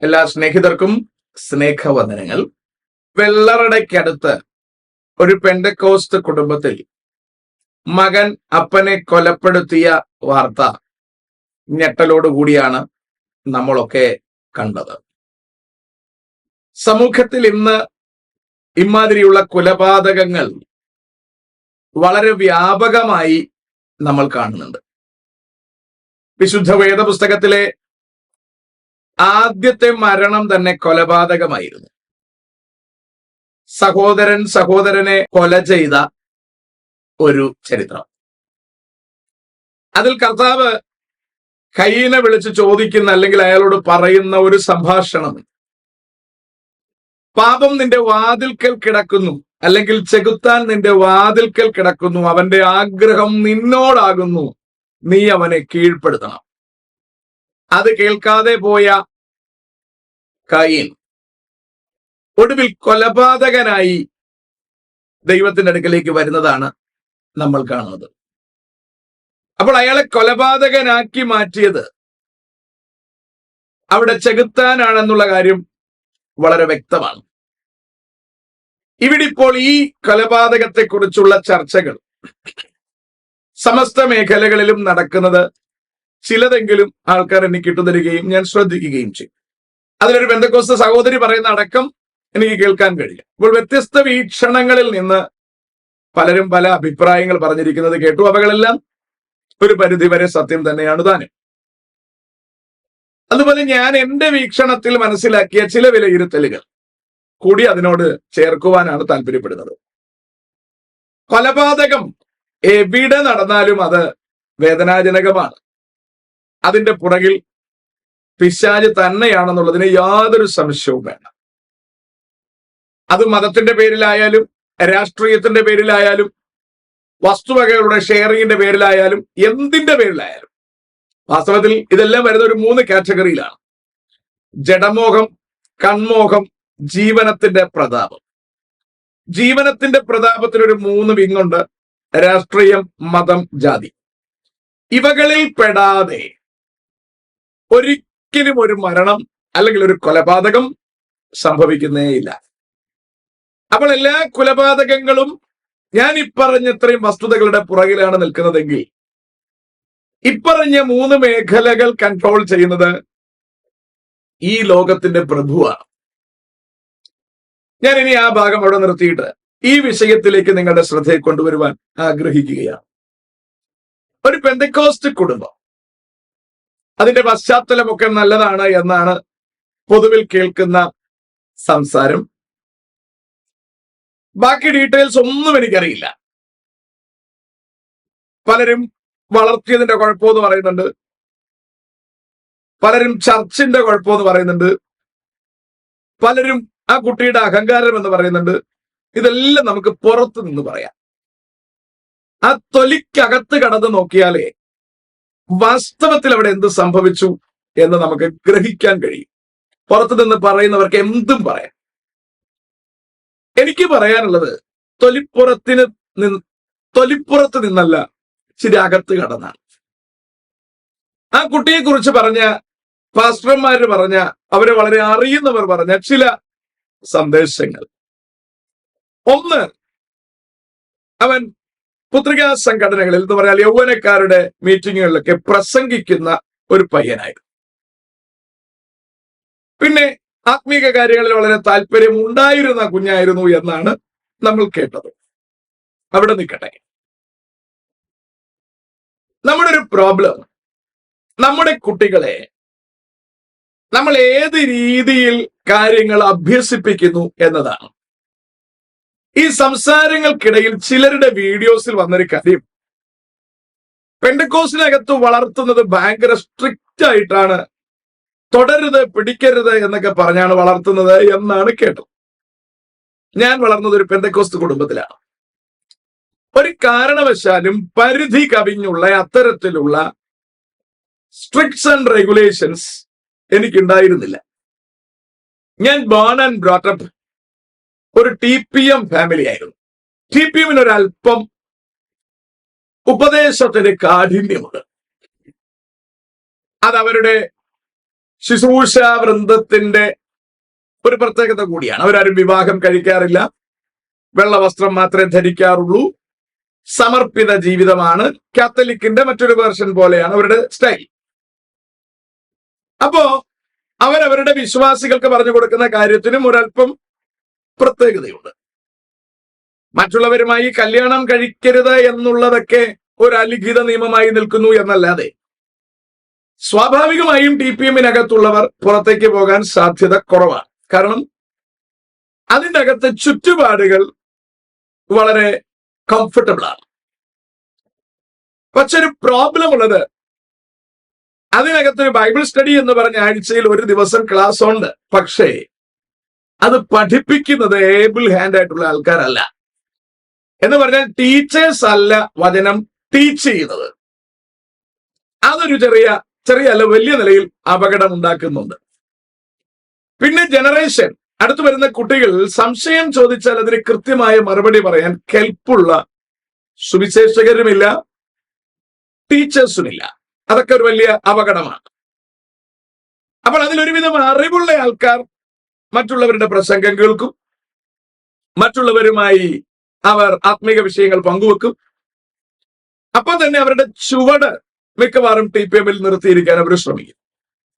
എല്ലാ സ്നേഹിതർക്കും സ്നേഹവന്ദനങ്ങൾ. വെള്ളറടയ്ക്കടുത്ത് ഒരു പെന്തക്കോസ്ത് കുടുംബത്തിൽ മകൻ അപ്പനെ കൊലപ്പെടുത്തിയ വാർത്ത ഞെട്ടലോടുകൂടിയാണ് നമ്മളൊക്കെ കണ്ടത്. സമൂഹത്തിൽ ഇന്ന് ഇമാതിരിയുള്ള കൊലപാതകങ്ങൾ വളരെ വ്യാപകമായി നമ്മൾ കാണുന്നുണ്ട്. വിശുദ്ധ വേദപുസ്തകത്തിലെ ആദ്യത്തെ മരണം തന്നെ കൊലപാതകമായിരുന്നു. സഹോദരൻ സഹോദരനെ കൊല ചെയ്ത ഒരു ചരിത്രം. അതിൽ കർത്താവ് കയ്യനെ വിളിച്ച് ചോദിക്കുന്ന, അല്ലെങ്കിൽ അയാളോട് പറയുന്ന ഒരു സംഭാഷണം, പാപം നിന്റെ വാതിൽക്കൽ കിടക്കുന്നു, അല്ലെങ്കിൽ ചെകുത്താൻ നിന്റെ വാതിൽക്കൽ കിടക്കുന്നു, അവന്റെ ആഗ്രഹം നിന്നോടാകുന്നു, നീ അവനെ കീഴ്പ്പെടുത്തണം. അത് കേൾക്കാതെ പോയ കയീൻ ഒടുവിൽ കൊലപാതകനായി ദൈവത്തിന്റെ അടുക്കലേക്ക് വരുന്നതാണ് നമ്മൾ കാണുന്നത്. അപ്പോൾ അയാളെ കൊലപാതകനാക്കി മാറ്റിയത് അവിടെ ചെകുത്താനാണെന്നുള്ള കാര്യം വളരെ വ്യക്തമാണ്. ഇവിടെ ഇപ്പോൾ ഈ കൊലപാതകത്തെക്കുറിച്ചുള്ള ചർച്ചകൾ സമസ്ത മേഖലകളിലും നടക്കുന്നത് ചിലതെങ്കിലും ആൾക്കാർ എനിക്ക് ഇട്ടുതരികയും ഞാൻ ശ്രദ്ധിക്കുകയും ചെയ്യും. അതിലൊരു പെന്തക്കോസ്ത് സഹോദരി പറയുന്ന അടക്കം എനിക്ക് കേൾക്കാൻ കഴിയും. ഇപ്പോൾ വ്യത്യസ്ത വീക്ഷണങ്ങളിൽ നിന്ന് പലരും പല അഭിപ്രായങ്ങൾ പറഞ്ഞിരിക്കുന്നത് കേട്ടു. അവകളെല്ലാം ഒരു പരിധിവരെ സത്യം തന്നെയാണ് താനും. അതുപോലെ ഞാൻ എന്റെ വീക്ഷണത്തിൽ മനസ്സിലാക്കിയ ചില വിലയിരുത്തലുകൾ കൂടി അതിനോട് ചേർക്കുവാനാണ് താല്പര്യപ്പെടുന്നത്. കൊലപാതകം എവിടെ നടന്നാലും അത് വേദനാജനകമാണ്. അതിന്റെ പുറകിൽ പിശാച് തന്നെയാണെന്നുള്ളതിന് യാതൊരു സംശയവും വേണ്ട. അത് മതത്തിന്റെ പേരിലായാലും രാഷ്ട്രീയത്തിന്റെ പേരിലായാലും വസ്തുവകകളുടെ ഷെയറിങ്ങിന്റെ പേരിലായാലും എന്തിന്റെ പേരിലായാലും. വാസ്തവത്തിൽ ഇതെല്ലാം വരുന്ന ഒരു 3 കാറ്റഗറിയിലാണ്: ജഡമോഹം, കൺമോഹം, ജീവനത്തിന്റെ പ്രതാപം. ജീവനത്തിന്റെ പ്രതാപത്തിനൊരു 3 വിങ്ങുണ്ട്: രാഷ്ട്രീയം, മതം, ജാതി. ഇവകളിൽ പെടാതെ ഒരിക്കലും ഒരു മരണം അല്ലെങ്കിൽ ഒരു കൊലപാതകം സംഭവിക്കുന്നേയില്ല. അപ്പോൾ എല്ലാ കൊലപാതകങ്ങളും ഞാൻ ഇപ്പറഞ്ഞ ഇത്രയും വസ്തുതകളുടെ പുറകിലാണ് നിൽക്കുന്നതെങ്കിൽ, ഇപ്പറഞ്ഞ 3 മേഖലകൾ കൺട്രോൾ ചെയ്യുന്നത് ഈ ലോകത്തിന്റെ പ്രഭുവാണ്. ഞാൻ ഇനി ആ ഭാഗം അവിടെ നിർത്തിയിട്ട് ഈ വിഷയത്തിലേക്ക് നിങ്ങളുടെ ശ്രദ്ധയെ കൊണ്ടുവരുവാൻ ആഗ്രഹിക്കുകയാണ്. ഒരു പെന്തക്കോസ്ത് കുടുംബം, അതിന്റെ പശ്ചാത്തലമൊക്കെ നല്ലതാണ് എന്നാണ് പൊതുവിൽ കേൾക്കുന്ന സംസാരം. ബാക്കി ഡീറ്റെയിൽസ് ഒന്നും എനിക്കറിയില്ല. പലരും വളർത്തിയതിന്റെ കുഴപ്പമെന്ന് പറയുന്നുണ്ട്, പലരും ചർച്ചിന്റെ കുഴപ്പമെന്ന് പറയുന്നുണ്ട്, പലരും ആ കുട്ടിയുടെ അഹങ്കാരം എന്ന് പറയുന്നുണ്ട്. ഇതെല്ലാം നമുക്ക് പുറത്തു നിന്ന് പറയാം. ആ തൊലിക്കകത്ത് കടന്ന് നോക്കിയാലേ വാസ്തവത്തിൽ അവിടെ എന്ത് സംഭവിച്ചു എന്ന് നമുക്ക് ഗ്രഹിക്കാൻ കഴിയും. പുറത്തു നിന്ന് പറയുന്നവർക്ക് എന്തും പറയാം. എനിക്ക് പറയാനുള്ളത് തൊലിപ്പുറത്ത് നിന്നല്ല, ഇച്ചിരി അകത്ത് കടന്നാണ്. ആ കുട്ടിയെ കുറിച്ച് പറഞ്ഞ പാസ്റ്റർമാര് പറഞ്ഞ, അവരെ വളരെ അറിയുന്നവർ പറഞ്ഞ ചില സന്ദേശങ്ങൾ. ഒന്ന്, അവൻ പുത്രികാ സംഘടനകളിൽ എന്ന് പറഞ്ഞാൽ യൗവനക്കാരുടെ മീറ്റിങ്ങുകളിലൊക്കെ പ്രസംഗിക്കുന്ന ഒരു പയ്യനായിരുന്നു. പിന്നെ ആത്മീക കാര്യങ്ങളിൽ വളരെ താല്പര്യം ഉണ്ടായിരുന്ന കുഞ്ഞായിരുന്നു എന്നാണ് നമ്മൾ കേട്ടത്. അവിടെ നിൽക്കട്ടെ. നമ്മുടെ ഒരു പ്രോബ്ലം, നമ്മുടെ കുട്ടികളെ നമ്മൾ ഏത് രീതിയിൽ കാര്യങ്ങൾ അഭ്യസിപ്പിക്കുന്നു എന്നതാണ്. ഈ സംസാരങ്ങൾക്കിടയിൽ ചിലരുടെ വീഡിയോസിൽ വന്നൊരു കാര്യം, പെന്തക്കോസ്തിനകത്ത് വളർത്തുന്നത് ഭയങ്കര സ്ട്രിക്റ്റ് ആയിട്ടാണ്, തൊടരുത്, പിടിക്കരുത് എന്നൊക്കെ പറഞ്ഞാണ് വളർത്തുന്നത് എന്നാണ് കേട്ടത്. ഞാൻ വളർന്നത് ഒരു പെന്തക്കോസ്ത് കുടുംബത്തിലാണ്. ഒരു കാരണവശാലും പരിധി കവിഞ്ഞുള്ള അത്തരത്തിലുള്ള സ്ട്രിക്ട്സ് ആൻഡ് റെഗുലേഷൻസ് എനിക്കുണ്ടായിരുന്നില്ല. ഞാൻ ബോൺ ആൻഡ് ബ്രോട്ടപ്പ് ഒരു TPM ഫാമിലി ആയിരുന്നു. TPM ഒരല്പം ഉപദേശത്തിന് കാഠിന്യമുണ്ട്. അത് അവരുടെ ശുശ്രൂഷ വൃന്ദത്തിന്റെ ഒരു പ്രത്യേകത കൂടിയാണ്. അവരാരും വിവാഹം കഴിക്കാറില്ല, വെള്ള വസ്ത്രം മാത്രമേ ധരിക്കാറുള്ളൂ, സമർപ്പിത ജീവിതമാണ്. കാത്തലിക്കിന്റെ മറ്റൊരു വേർഷൻ പോലെയാണ് അവരുടെ സ്റ്റൈൽ. അപ്പോ അവരവരുടെ വിശ്വാസികൾക്ക് പറഞ്ഞു കൊടുക്കുന്ന കാര്യത്തിനും ഒരല്പം പ്രത്യേകതയുണ്ട്. മറ്റുള്ളവരുമായി കല്യാണം കഴിക്കരുത് എന്നുള്ളതൊക്കെ ഒരു അലിഖിത നിയമമായി നിൽക്കുന്നു എന്നല്ലാതെ സ്വാഭാവികമായും TPM-നകത്തുള്ളവർ പുറത്തേക്ക് പോകാൻ സാധ്യത കുറവാണ്. കാരണം അതിൻ്റെ അകത്ത് ചുറ്റുപാടുകൾ വളരെ കംഫർട്ടബിൾ ആണ്. പക്ഷെ ഒരു പ്രോബ്ലം ഉള്ളത്, അതിനകത്തൊരു ബൈബിൾ സ്റ്റഡി എന്ന് പറഞ്ഞ ആഴ്ചയിൽ ഒരു ദിവസം ക്ലാസ് ഉണ്ട്. പക്ഷേ അത് പഠിപ്പിക്കുന്നത് ഏബിൾ ഹാൻഡ് ആയിട്ടുള്ള ആൾക്കാരല്ല. എന്ന് പറഞ്ഞാൽ ടീച്ചേഴ്സ് അല്ല വചനം ടീച്ച് ചെയ്യുന്നത്. അതൊരു ചെറിയ അല്ല വലിയ നിലയിൽ അപകടം ഉണ്ടാക്കുന്നുണ്ട്. പിന്നെ ജനറേഷൻ, അടുത്തു വരുന്ന കുട്ടികൾ സംശയം ചോദിച്ചാൽ അതിന് കൃത്യമായ മറുപടി പറയാൻ കെൽപ്പുള്ള സുവിശേഷകരുമില്ല, ടീച്ചേഴ്സുമില്ല. അതൊക്കെ ഒരു വലിയ അപകടമാണ്. അപ്പോൾ അതിലൊരുവിധം അറിവുള്ള ആൾക്കാർ മറ്റുള്ളവരുടെ പ്രസംഗം കേൾക്കും, മറ്റുള്ളവരുമായി അവർ ആത്മീക വിഷയങ്ങൾ പങ്കുവെക്കും. അപ്പൊ തന്നെ അവരുടെ ചുവട് മിക്കവാറും TPM-ൽ നിർത്തിയിരിക്കാൻ അവർ ശ്രമിക്കും.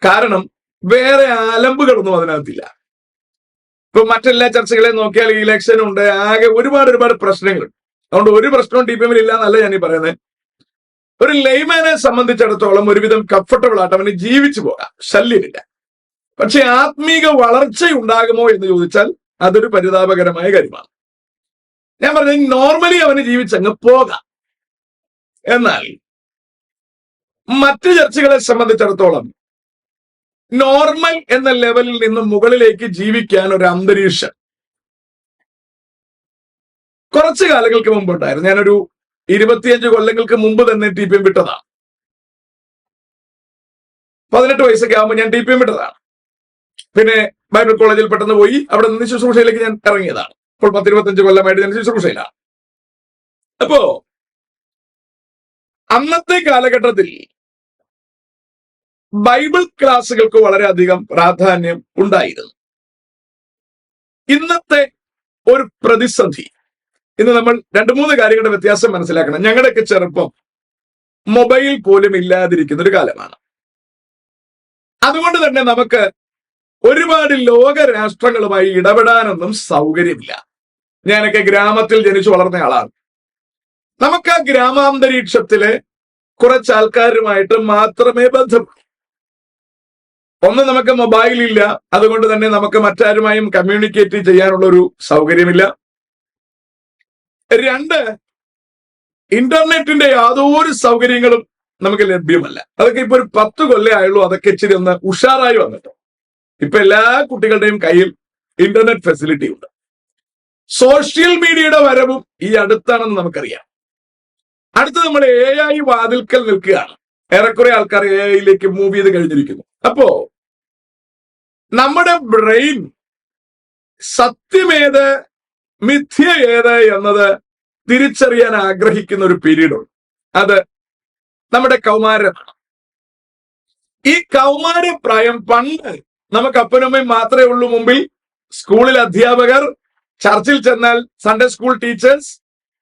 കാരണം വേറെ ആലമ്പുകളൊന്നും അതിനകത്തില്ല. ഇപ്പൊ മറ്റെല്ലാ ചർച്ചകളെ നോക്കിയാൽ ഇലക്ഷൻ ഉണ്ട്, ആകെ ഒരുപാട് പ്രശ്നങ്ങളുണ്ട്. അതുകൊണ്ട് ഒരു പ്രശ്നവും TPM-ൽ ഇല്ല എന്നല്ല ഞാൻ ഈ പറയുന്നത്. ഒരു ലൈമാനെ സംബന്ധിച്ചിടത്തോളം ഒരുവിധം കംഫർട്ടബിൾ ആയിട്ട് അവന് ജീവിച്ചു പോകാം, ശല്യമില്ല. പക്ഷെ ആത്മീക വളർച്ചയുണ്ടാകുമോ എന്ന് ചോദിച്ചാൽ അതൊരു പരിതാപകരമായ കാര്യമാണ്. ഞാൻ പറഞ്ഞത് നോർമലി അവന് ജീവിച്ചങ്ങ് പോകാം. എന്നാൽ മറ്റ് ചർച്ചകളെ സംബന്ധിച്ചിടത്തോളം നോർമൽ എന്ന ലെവലിൽ നിന്നും മുകളിലേക്ക് ജീവിക്കാൻ ഒരു അന്തരീക്ഷം കുറച്ചു കാലങ്ങൾക്ക് മുമ്പ് ഉണ്ടായിരുന്നു. ഞാനൊരു 25 കൊല്ലങ്ങൾക്ക് മുമ്പ് തന്നെ TPM വിട്ടതാണ്. 18 വയസ്സൊക്കെ ആകുമ്പോൾ ഞാൻ TPM വിട്ടതാണ്. പിന്നെ ബൈബിൾ കോളേജിൽ പെട്ടെന്ന് പോയി, അവിടെ നിന്ന് ശുശ്രൂഷയിലേക്ക് ഞാൻ ഇറങ്ങിയതാണ്. ഇപ്പോൾ 10-25 കൊല്ലമായിട്ട് ഞാൻ ശുശ്രൂഷയിലാണ്. അപ്പോ അന്നത്തെ കാലഘട്ടത്തിൽ ബൈബിൾ ക്ലാസ്സുകൾക്ക് വളരെയധികം പ്രാധാന്യം ഉണ്ടായിരുന്നു. ഇന്നത്തെ ഒരു പ്രതിസന്ധി, ഇന്ന് നമ്മൾ 2-3 കാര്യങ്ങളുടെ വ്യത്യാസം മനസ്സിലാക്കണം. ഞങ്ങളുടെയൊക്കെ ചെറുപ്പം മൊബൈൽ പോലും ഇല്ലാതിരിക്കുന്ന ഒരു കാലമാണ്. അതുകൊണ്ട് തന്നെ നമുക്ക് ഒരുപാട് ലോക രാഷ്ട്രങ്ങളുമായി ഇടപെടാനൊന്നും സൗകര്യമില്ല. ഞാനൊക്കെ ഗ്രാമത്തിൽ ജനിച്ചു വളർന്ന ആളാണ്. നമുക്ക് ആ ഗ്രാമാന്തരീക്ഷത്തിലെ കുറച്ച് ആൾക്കാരുമായിട്ട് മാത്രമേ ബന്ധപ്പെടൂ. ഒന്ന്, നമുക്ക് മൊബൈൽ ഇല്ല, അതുകൊണ്ട് തന്നെ നമുക്ക് മറ്റാരുമായും കമ്മ്യൂണിക്കേറ്റ് ചെയ്യാനുള്ള ഒരു സൗകര്യമില്ല. 2, ഇന്റർനെറ്റിന്റെ യാതൊരു സൗകര്യങ്ങളും നമുക്ക് ലഭ്യമല്ല. അതൊക്കെ ഇപ്പൊ ഒരു 10 കൊല്ലം ആയുള്ളൂ അതൊക്കെ ഇച്ചിരി ഒന്ന് ഉഷാറായി വന്നിട്ട്. ഇപ്പൊ എല്ലാ കുട്ടികളുടെയും കയ്യിൽ ഇന്റർനെറ്റ് ഫെസിലിറ്റി ഉണ്ട്. സോഷ്യൽ മീഡിയയുടെ വരവും ഈ അടുത്താണെന്ന് നമുക്കറിയാം. അടുത്ത് നമ്മൾ AI വാതിൽക്കൽ നിൽക്കുകയാണ്. ഏറെക്കുറെ ആൾക്കാർ AI-യിലേക്ക് മൂവ് ചെയ്ത് കഴിഞ്ഞിരിക്കുന്നു. അപ്പോ നമ്മുടെ ബ്രെയിൻ സത്യമേത് മിഥ്യ ഏത് എന്നത് തിരിച്ചറിയാൻ ആഗ്രഹിക്കുന്ന ഒരു പീരീഡ് ഉണ്ട്. അത് നമ്മുടെ കൗമാരമാണ്. ഈ കൗമാരപ്രായം പണ്ട് നമുക്ക് അപ്പനമ്മയും മാത്രമേ ഉള്ളൂ മുമ്പിൽ. സ്കൂളിൽ അധ്യാപകർ, ചർച്ചിൽ ചെന്നാൽ Sunday school teachers,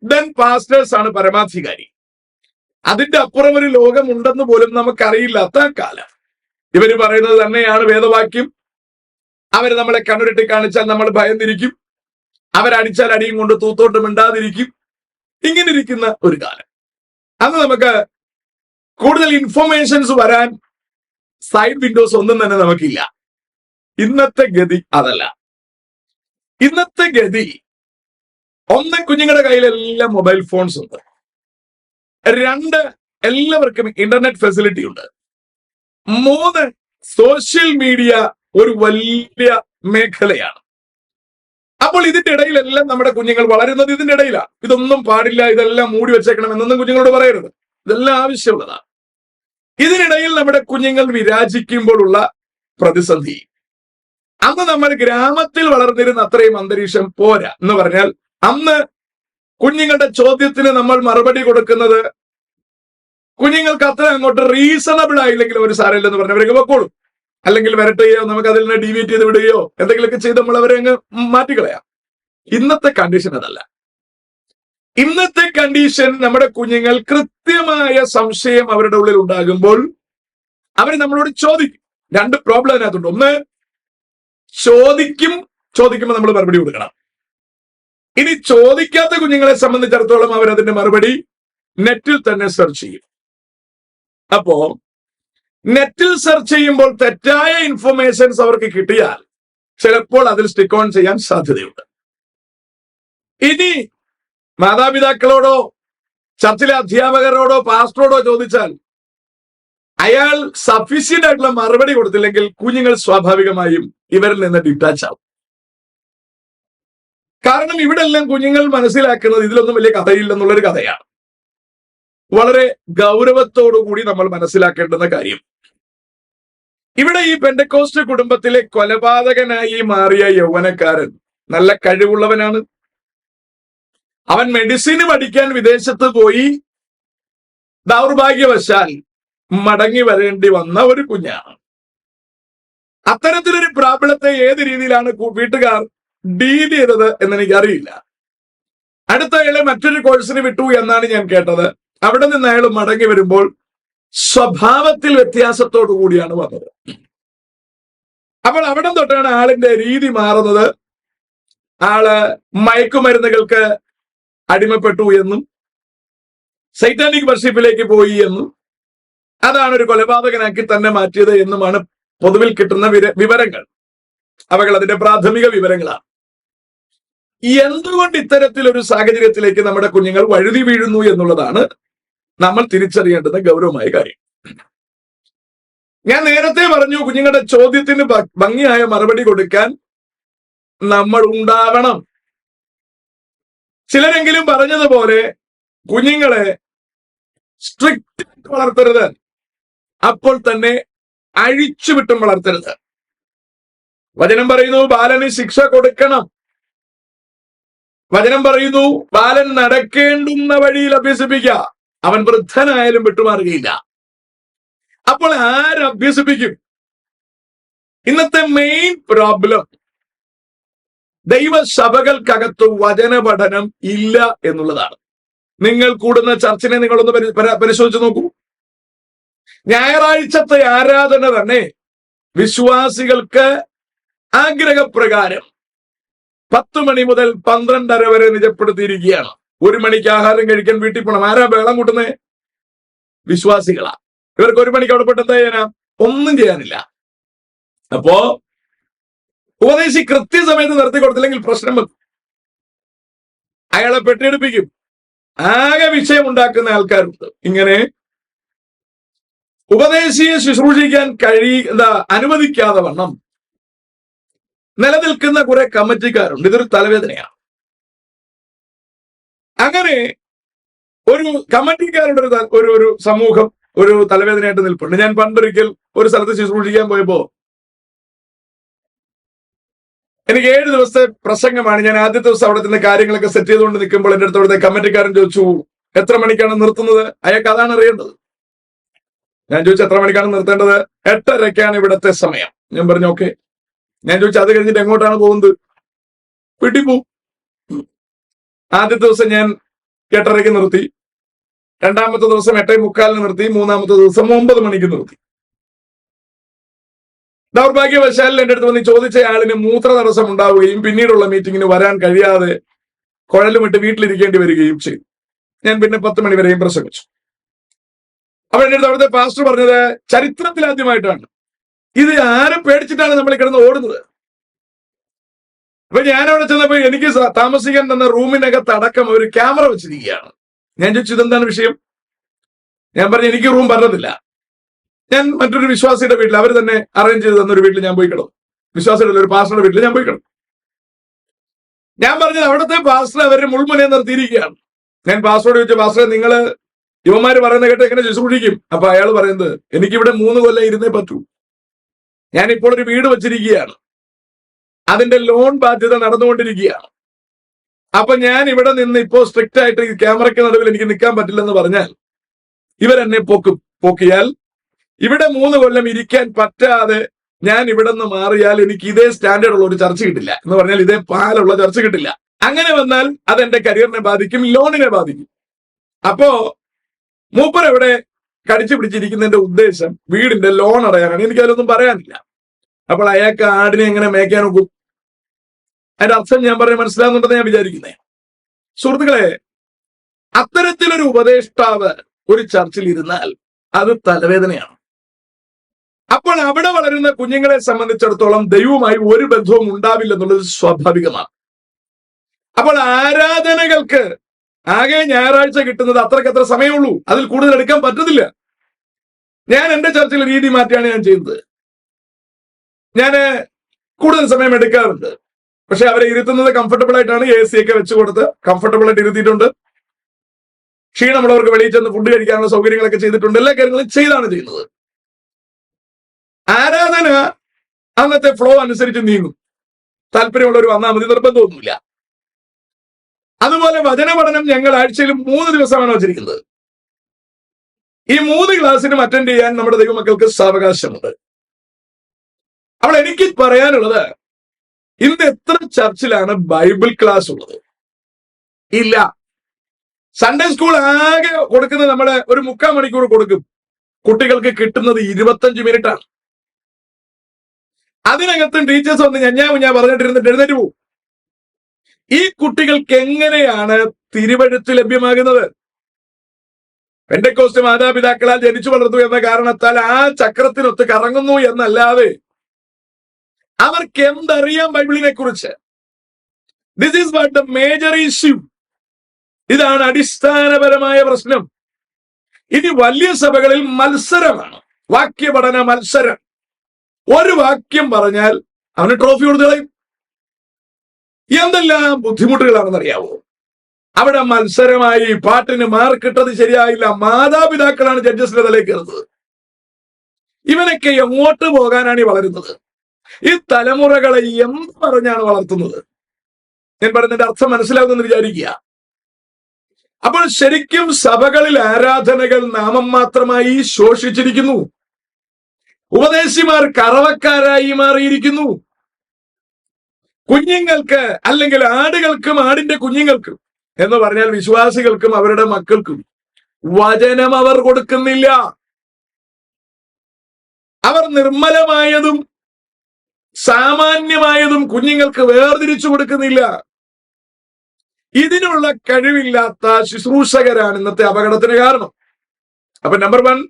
then pastors ആണ് പരമാധികാരി. അതിന്റെ അപ്പുറം ഒരു ലോകമുണ്ടെന്ന് പോലും നമുക്കറിയില്ലാത്ത കാലം. ഇവര് പറയുന്നത് തന്നെയാണ് വേദവാക്യം. അവർ നമ്മളെ കണ്ണുരുട്ടി കാണിച്ചാൽ നമ്മൾ ഭയന്നിരിക്കും, അവരടിച്ചാൽ അടിയും കൊണ്ട് തൂത്തോട്ട് മിണ്ടാതിരിക്കും. ഇങ്ങനെ ഇരിക്കുന്ന ഒരു കാലം. അന്ന് നമുക്ക് കൂടുതൽ ഇൻഫർമേഷൻസ് വരാൻ സൈഡ് വിൻഡോസ് ഒന്നും തന്നെ നമുക്കില്ല. ഇന്നത്തെ ഗതി അതല്ല. ഇന്നത്തെ ഗതി, ഒന്ന്, കുഞ്ഞുങ്ങളുടെ കയ്യിലെല്ലാം മൊബൈൽ ഫോൺസ് ഉണ്ട്. 2, എല്ലാവർക്കും ഇന്റർനെറ്റ് ഫെസിലിറ്റി ഉണ്ട്. 3, സോഷ്യൽ മീഡിയ ഒരു വലിയ മേഖലയാണ്. അപ്പോൾ ഇതിന്റെ ഇടയിലെല്ലാം നമ്മുടെ കുഞ്ഞുങ്ങൾ വളരുന്നത് ഇതിന്റെ ഇടയിലാണ്. ഇതൊന്നും പാടില്ല, ഇതെല്ലാം മൂടി വെച്ചേക്കണം എന്നൊന്നും കുഞ്ഞുങ്ങളോട് പറയരുത്. ഇതെല്ലാം ആവശ്യമുള്ളതാണ്. ഇതിനിടയിൽ നമ്മുടെ കുഞ്ഞുങ്ങൾ വിരാജിക്കുമ്പോഴുള്ള പ്രതിസന്ധി, അന്ന് നമ്മൾ ഗ്രാമത്തിൽ വളർന്നിരുന്ന അത്രയും അന്തരീക്ഷം പോരാ. എന്ന് പറഞ്ഞാൽ അന്ന് കുഞ്ഞുങ്ങളുടെ ചോദ്യത്തിന് നമ്മൾ മറുപടി കൊടുക്കുന്നത് കുഞ്ഞുങ്ങൾക്ക് അത്ര അങ്ങോട്ട് റീസണബിൾ ആയില്ലെങ്കിൽ ഒരു സാരമില്ലെന്ന് പറഞ്ഞവരൊക്കെ വെക്കോളും. അല്ലെങ്കിൽ വരട്ടുകയോ നമുക്ക് അതിൽ നിന്ന് ഡീവിയേറ്റ് ചെയ്ത് വിടുകയോ എന്തെങ്കിലുമൊക്കെ ചെയ്ത് നമ്മൾ അവരെ അങ്ങ് മാറ്റിക്കളയാം. ഇന്നത്തെ കണ്ടീഷൻ അതല്ല. ഇന്നത്തെ കണ്ടീഷൻ നമ്മുടെ കുഞ്ഞുങ്ങൾ കൃത്യമായ സംശയം അവരുടെ ഉള്ളിൽ ഉണ്ടാകുമ്പോൾ അവർ നമ്മളോട് ചോദിക്കും. രണ്ട് പ്രോബ്ലം അതിനകത്തുണ്ട്. ഒന്ന്, ചോദിക്കുമ്പോൾ നമ്മൾ മറുപടി കൊടുക്കണം. ഇനി ചോദിക്കാത്ത കുഞ്ഞുങ്ങളെ സംബന്ധിച്ചിടത്തോളം അവരതിന്റെ മറുപടി നെറ്റിൽ തന്നെ സെർച്ച് ചെയ്യും. അപ്പോ നെറ്റിൽ സെർച്ച് ചെയ്യുമ്പോൾ തെറ്റായ ഇൻഫർമേഷൻസ് അവർക്ക് കിട്ടിയാൽ ചിലപ്പോൾ അതിൽ സ്റ്റിക്ക് ഓൺ ചെയ്യാൻ സാധ്യതയുണ്ട്. ഇനി മാതാപിതാക്കളോടോ ചർച്ചിലെ അധ്യാപകരോടോ പാസ്റ്ററോടോ ചോദിച്ചാൽ അയാൾ സഫീഷ്യന്റ് ആയിട്ടുള്ള മറുപടി കൊടുത്തില്ലെങ്കിൽ കുഞ്ഞുങ്ങൾ സ്വാഭാവികമായും ഇവരിൽ നിന്ന് ഡിറ്റാച്ച് ആവും. കാരണം ഇവിടെ എല്ലാം കുഞ്ഞുങ്ങൾ മനസ്സിലാക്കുന്നത് ഇതിലൊന്നും വലിയ കഥയില്ലെന്നുള്ളൊരു കഥയാണ്. വളരെ ഗൗരവത്തോടുകൂടി നമ്മൾ മനസ്സിലാക്കേണ്ടുന്ന കാര്യം, ഇവിടെ ഈ പെന്തക്കോസ്റ്റ് കുടുംബത്തിലെ കൊലപാതകനായി മാറിയ യൗവനക്കാരൻ നല്ല കഴിവുള്ളവനാണ്. അവൻ മെഡിസിന് പഠിക്കാൻ വിദേശത്ത് പോയി ദൗർഭാഗ്യവശാൽ മടങ്ങി വരേണ്ടി വന്ന ഒരു കുഞ്ഞാണ്. അത്തരത്തിലൊരു പ്രാബല്യത്തെ ഏത് രീതിയിലാണ് വീട്ടുകാർ ഡീൽ ചെയ്തത് എന്നെനിക്കറിയില്ല. അടുത്ത അയാളെ മറ്റൊരു കോഴ്സിന് വിട്ടു എന്നാണ് ഞാൻ കേട്ടത്. അവിടെ നിന്ന് അയാൾ മടങ്ങി വരുമ്പോൾ സ്വഭാവത്തിൽ വ്യത്യാസത്തോടു കൂടിയാണ് വന്നത്. അപ്പോൾ അവിടെ തൊട്ടാണ് ആളിന്റെ രീതി മാറുന്നത്. ആള് മയക്കുമരുന്നുകൾക്ക് അടിമപ്പെട്ടു എന്നും സൈറ്റാനിക് വർഷിപ്പിലേക്ക് പോയി എന്നും അതാണ് ഒരു കൊലപാതകനാക്കി തന്നെ മാറ്റിയത് എന്നുമാണ് പൊതുവിൽ കിട്ടുന്ന വിവരങ്ങൾ. അവകൾ അതിന്റെ പ്രാഥമിക വിവരങ്ങളാണ്. എന്തുകൊണ്ട് ഇത്തരത്തിലൊരു സാഹചര്യത്തിലേക്ക് നമ്മുടെ കുഞ്ഞുങ്ങൾ വഴുതി വീഴുന്നു എന്നുള്ളതാണ് നമ്മൾ തിരിച്ചറിയേണ്ടുന്ന ഗൗരവമായ കാര്യം. ഞാൻ നേരത്തെ പറഞ്ഞു, കുഞ്ഞുങ്ങളുടെ ചോദ്യത്തിന് ഭംഗിയായ മറുപടി കൊടുക്കാൻ നമ്മൾ ഉണ്ടാവണം. ചിലരെങ്കിലും പറഞ്ഞതുപോലെ കുഞ്ഞുങ്ങളെ സ്ട്രിക്റ്റ് വളർത്തരുത്, അപ്പോൾ തന്നെ അഴിച്ചുവിട്ടും വളർത്തരുത്. വചനം പറയുന്നു ബാലന് ശിക്ഷ കൊടുക്കണം. വചനം പറയുന്നു ബാലൻ നടക്കേണ്ടുന്ന വഴിയിൽ അഭ്യസിപ്പിക്കുക, അവൻ വൃദ്ധനായാലും വിട്ടുമാറുകയില്ല. അപ്പോൾ ആരഭ്യസിപ്പിക്കും? ഇന്നത്തെ മെയിൻ പ്രോബ്ലം ദൈവസഭകൾക്കകത്ത് വചന പഠനം ഇല്ല എന്നുള്ളതാണ്. നിങ്ങൾ കൂടുന്ന ചർച്ചിനെ നിങ്ങളൊന്ന് പരിശോധിച്ച് നോക്കൂ. ഞായറാഴ്ചത്തെ ആരാധന തന്നെ വിശ്വാസികൾക്ക് ആഗ്രഹപ്രകാരം 10 മണി മുതൽ 12:30 വരെ നിജപ്പെടുത്തിയിരിക്കുകയാണ്. 1 മണിക്ക് ആഹാരം കഴിക്കാൻ വീട്ടിൽ പോകണം. ആരാ ബഹളം കൂട്ടുന്നത്? വിശ്വാസികളാ. ഇവർക്ക് 1 മണിക്ക് അവിടെ പെട്ട് എന്താ ചെയ്യാനാ? ഒന്നും ചെയ്യാനില്ല. അപ്പോ ഉപദേശി കൃത്യസമയത്ത് നിർത്തി കൊടുത്തില്ലെങ്കിൽ പ്രശ്നം വെക്കും. അയാളെ പെട്ടിയെടുപ്പിക്കും. ആകെ വിഷയം ഉണ്ടാക്കുന്ന ആൾക്കാരുണ്ട്. ഇങ്ങനെ ഉപദേശിയെ ശുശ്രൂഷിക്കാൻ അനുവദിക്കാതെ വണ്ണം നിലനിൽക്കുന്ന കുറെ കമ്മിറ്റിക്കാരുണ്ട്. ഇതൊരു തലവേദനയാണ്. അങ്ങനെ ഒരു കമ്മിറ്റിക്കാരുടെ ഒരു സമൂഹം ഒരു തലവേദനയായിട്ട് നിൽപ്പുണ്ട്. ഞാൻ പണ്ടൊരിക്കൽ ഒരു സ്ഥലത്ത് ശുശ്രൂഷിക്കാൻ പോയപ്പോ എനിക്ക് 7 ദിവസത്തെ പ്രസംഗമാണ്. ഞാൻ ആദ്യത്തെ ദിവസം അവിടെ നിന്ന് കാര്യങ്ങളൊക്കെ സെറ്റ് ചെയ്തുകൊണ്ട് നിൽക്കുമ്പോൾ എന്റെ അടുത്ത് അവിടുത്തെ കമ്മിറ്റിക്കാരൻ ചോദിച്ചു, എത്ര മണിക്കാണ് നിർത്തുന്നത്? അയാൾക്ക് അതാണ് അറിയേണ്ടത്. ഞാൻ ചോദിച്ചു, എത്ര മണിക്കാണ് നിർത്തേണ്ടത്? 8:30 ഇവിടത്തെ സമയം. ഞാൻ പറഞ്ഞു ഓക്കെ. ഞാൻ ചോദിച്ചു, അത് കഴിഞ്ഞിട്ട് എങ്ങോട്ടാണ് പോകുന്നത്? വീട്ടിൽ പോവും. ആദ്യത്തെ ദിവസം ഞാൻ 8:30 നിർത്തി, രണ്ടാമത്തെ ദിവസം 8:45 നിർത്തി, മൂന്നാമത്തെ ദിവസം 9 മണിക്ക് നിർത്തി. ദൗർഭാഗ്യവശാൽ എന്റെ അടുത്ത് വന്ന് ചോദിച്ചയാളിന് മൂത്ര തടസ്സം ഉണ്ടാവുകയും പിന്നീടുള്ള മീറ്റിങ്ങിന് വരാൻ കഴിയാതെ കുഴലുമിട്ട് വീട്ടിലിരിക്കേണ്ടി വരികയും ചെയ്തു. ഞാൻ പിന്നെ 10 മണി വരെയും പ്രസംഗിച്ചു. അപ്പൊ എന്റെ അടുത്ത് അവിടുത്തെ പാസ്റ്റർ പറഞ്ഞത്, ചരിത്രത്തിൽ ആദ്യമായിട്ടാണ് ഇത് ആരെ പേടിച്ചിട്ടാണ് നമ്മൾ കിടന്ന് ഓടുന്നത്. അപ്പൊ ഞാനവിടെ ചെന്നപ്പോ എനിക്ക് താമസിക്കാൻ തന്ന റൂമിനകത്ത് അടക്കം ഒരു ക്യാമറ വെച്ചിരിക്കുകയാണ്. ഞാൻ ചോദിച്ചു, ഇതെന്താണ് വിഷയം? ഞാൻ പറഞ്ഞു, എനിക്ക് റൂം പറഞ്ഞതില്ല. ഞാൻ മറ്റൊരു വിശ്വാസിയുടെ വീട്ടിൽ, അവർ തന്നെ അറേഞ്ച് ചെയ്ത് തന്നൊരു വീട്ടിൽ ഞാൻ പോയി കിടന്നു. വിശ്വാസിയുടെ ഒരു പാസ്റ്ററുടെ വീട്ടിൽ ഞാൻ പോയി കിടന്നു. ഞാൻ പറഞ്ഞത് അവിടുത്തെ പാസ്റ്റർ അവരെ മുൾമുനയെ നിർത്തിയിരിക്കുകയാണ്. ഞാൻ പാസ്റ്ററോട് ചോദിച്ചു, പാസ്റ്ററെ നിങ്ങള് യുവമാര് പറയുന്ന കേട്ട് എങ്ങനെ ശുശ്രൂഷിക്കും? അപ്പൊ അയാൾ പറയുന്നത്, എനിക്കിവിടെ 3 കൊല്ലം ഇരുന്നേ പറ്റൂ. ഞാനിപ്പോൾ ഒരു വീട് വെച്ചിരിക്കുകയാണ്, അതിന്റെ ലോൺ ബാധ്യത നടന്നുകൊണ്ടിരിക്കുകയാണ്. അപ്പൊ ഞാൻ ഇവിടെ നിന്ന് ഇപ്പോ സ്ട്രിക്റ്റ് ആയിട്ട് ഈ ക്യാമറയ്ക്ക് നടുവിൽ എനിക്ക് നിൽക്കാൻ പറ്റില്ലെന്ന് പറഞ്ഞാൽ ഇവരെന്നെ പോക്കിയാൽ ഇവിടെ 3 കൊല്ലം ഇരിക്കാൻ പറ്റാതെ ഞാൻ ഇവിടെ നിന്ന് മാറിയാൽ എനിക്ക് ഇതേ സ്റ്റാൻഡേർഡ് ഉള്ള ഒരു ചർച്ച കിട്ടില്ല, എന്ന് പറഞ്ഞാൽ ഇതേ പാലുള്ള ചർച്ച കിട്ടില്ല. അങ്ങനെ വന്നാൽ അതെന്റെ കരിയറിനെ ബാധിക്കും, ലോണിനെ ബാധിക്കും. അപ്പോ മൂപ്പർ എവിടെ കടിച്ചു പിടിച്ചിരിക്കുന്നതിന്റെ ഉദ്ദേശം വീടിന്റെ ലോൺ അടയാനാണ്. എനിക്ക് അതിലൊന്നും പറയാനില്ല. അപ്പോൾ അയാൾക്ക് ആടിനെ എങ്ങനെ മേയ്ക്കാൻ നോക്കും? അതിന്റെ അർത്ഥം ഞാൻ പറഞ്ഞ മനസ്സിലാകുന്നുണ്ടെന്ന് ഞാൻ വിചാരിക്കുന്നേ. സുഹൃത്തുക്കളെ, അത്തരത്തിലൊരു ഉപദേഷ്ടാവ് ഒരു ചർച്ചിൽ ഇരുന്നാൽ അത് തലവേദനയാണ്. അപ്പോൾ അവിടെ വളരുന്ന കുഞ്ഞുങ്ങളെ സംബന്ധിച്ചിടത്തോളം ദൈവവുമായി ഒരു ബന്ധവും ഉണ്ടാവില്ലെന്നുള്ളത് സ്വാഭാവികമാണ്. അപ്പോൾ ആരാധനകൾക്ക് ആകെ ഞായറാഴ്ച കിട്ടുന്നത് അത്രക്കത്ര സമയമുള്ളൂ, അതിൽ കൂടുതൽ എടുക്കാൻ പറ്റത്തില്ല. ഞാൻ എന്റെ ചർച്ചിലെ രീതി മാറ്റിയാണ് ഞാൻ ചെയ്യുന്നത്. ഞാൻ കൂടുതൽ സമയം എടുക്കാറുണ്ട്. പക്ഷെ അവരെ ഇരുത്തുന്നത് കംഫർട്ടബിൾ ആയിട്ടാണ്. AC ഒക്കെ വെച്ച് കൊടുത്ത് കംഫർട്ടബിൾ ആയിട്ട് ഇരുത്തിയിട്ടുണ്ട്. ക്ഷീണമുള്ളവർക്ക് വെളിയിൽ ചെന്ന് ഫുഡ് കഴിക്കാനുള്ള സൗകര്യങ്ങളൊക്കെ ചെയ്തിട്ടുണ്ട്. എല്ലാ കാര്യങ്ങളും ചെയ്താണ് ചെയ്യുന്നത്. ആരാധന അന്നത്തെ ഫ്ലോ അനുസരിച്ച് നീങ്ങും. താല്പര്യമുള്ളവർ വന്നാൽ മതി, നിർബന്ധമൊന്നുമില്ല. അതുപോലെ വചന പഠനം ഞങ്ങൾ ആഴ്ചയിൽ 3 ദിവസമാണ് വച്ചിരിക്കുന്നത്. ഈ 3 ക്ലാസ്സിനും അറ്റൻഡ് ചെയ്യാൻ നമ്മുടെ ദൈവമക്കൾക്ക് സാവകാശമുണ്ട്. അപ്പോൾ എനിക്ക് പറയാനുള്ളത്, ഇന്ന് എത്ര ചർച്ചിലാണ് ബൈബിൾ ക്ലാസ് ഉള്ളത്? ഇല്ല. സൺഡേ സ്കൂൾ ആകെ കൊടുക്കുന്നത് നമ്മള് ഒരു 3/4 മണിക്കൂർ കൊടുക്കും. കുട്ടികൾക്ക് കിട്ടുന്നത് 25 മിനിറ്റാണ്. അതിനകത്തും ടീച്ചേഴ്സ് വന്ന് ഞാൻ പറഞ്ഞിട്ടിരുന്നിട്ട് എഴുന്നേറ്റ് പോകും. ഈ കുട്ടികൾക്ക് എങ്ങനെയാണ് തിരുവെഴുത്ത് ലഭ്യമാകുന്നത്? പെന്തക്കോസ്ത് മാതാപിതാക്കളാൽ ജനിച്ചു വളർന്നു എന്ന കാരണത്താൽ ആ ചക്രത്തിനൊത്ത് കറങ്ങുന്നു എന്നല്ലാതെ അവർക്ക് എന്തറിയാം ബൈബിളിനെ കുറിച്ച്? This is what the major issue. ഇതാണ് അടിസ്ഥാനപരമായ പ്രശ്നം. ഇനി വലിയ സഭകളിൽ മത്സരമാണ്, വാക്യപഠന മത്സരം. ഒരു വാക്യം പറഞ്ഞാൽ അവന് ട്രോഫി കൊടുത്തു കളയും. എന്തെല്ലാം ബുദ്ധിമുട്ടുകളാണെന്ന് അറിയാവോ? അവിടെ മത്സരമായി, പാട്ടിന് മാർക്കിട്ടത് ശരിയായില്ല, മാതാപിതാക്കളാണ് ജഡ്ജസിന്റെ തലയിൽ കയറുന്നത്. ഇവനൊക്കെ എങ്ങോട്ട് പോകാനാണ് ഈ വളരുന്നത്? ഈ തലമുറകളെ എന്ത് പറഞ്ഞാണ് വളർത്തുന്നത്? ഞാൻ പറയുന്നതിന്റെ അർത്ഥം മനസ്സിലാകുമെന്ന് വിചാരിക്കുക. അപ്പോൾ ശരിക്കും സഭകളിൽ ആരാധനകൾ നാമം മാത്രമായി ശോഷിച്ചിരിക്കുന്നു. ഉപദേശിമാർ കറവക്കാരായി മാറിയിരിക്കുന്നു. കുഞ്ഞുങ്ങൾക്ക്, അല്ലെങ്കിൽ ആടുകൾക്കും ആടിന്റെ കുഞ്ഞുങ്ങൾക്കും എന്ന് പറഞ്ഞാൽ വിശ്വാസികൾക്കും അവരുടെ മക്കൾക്കും വചനം അവർ കൊടുക്കുന്നില്ല. അവർ നിർമ്മലമായതും സാമാന്യമായതും കുഞ്ഞുങ്ങൾക്ക് വേർതിരിച്ചു കൊടുക്കുന്നില്ല. ഇതിനുള്ള കഴിവില്ലാത്ത ശുശ്രൂഷകരാണ് ഇന്നത്തെ അപകടത്തിന് കാരണം. അപ്പൊ നമ്പർ 1,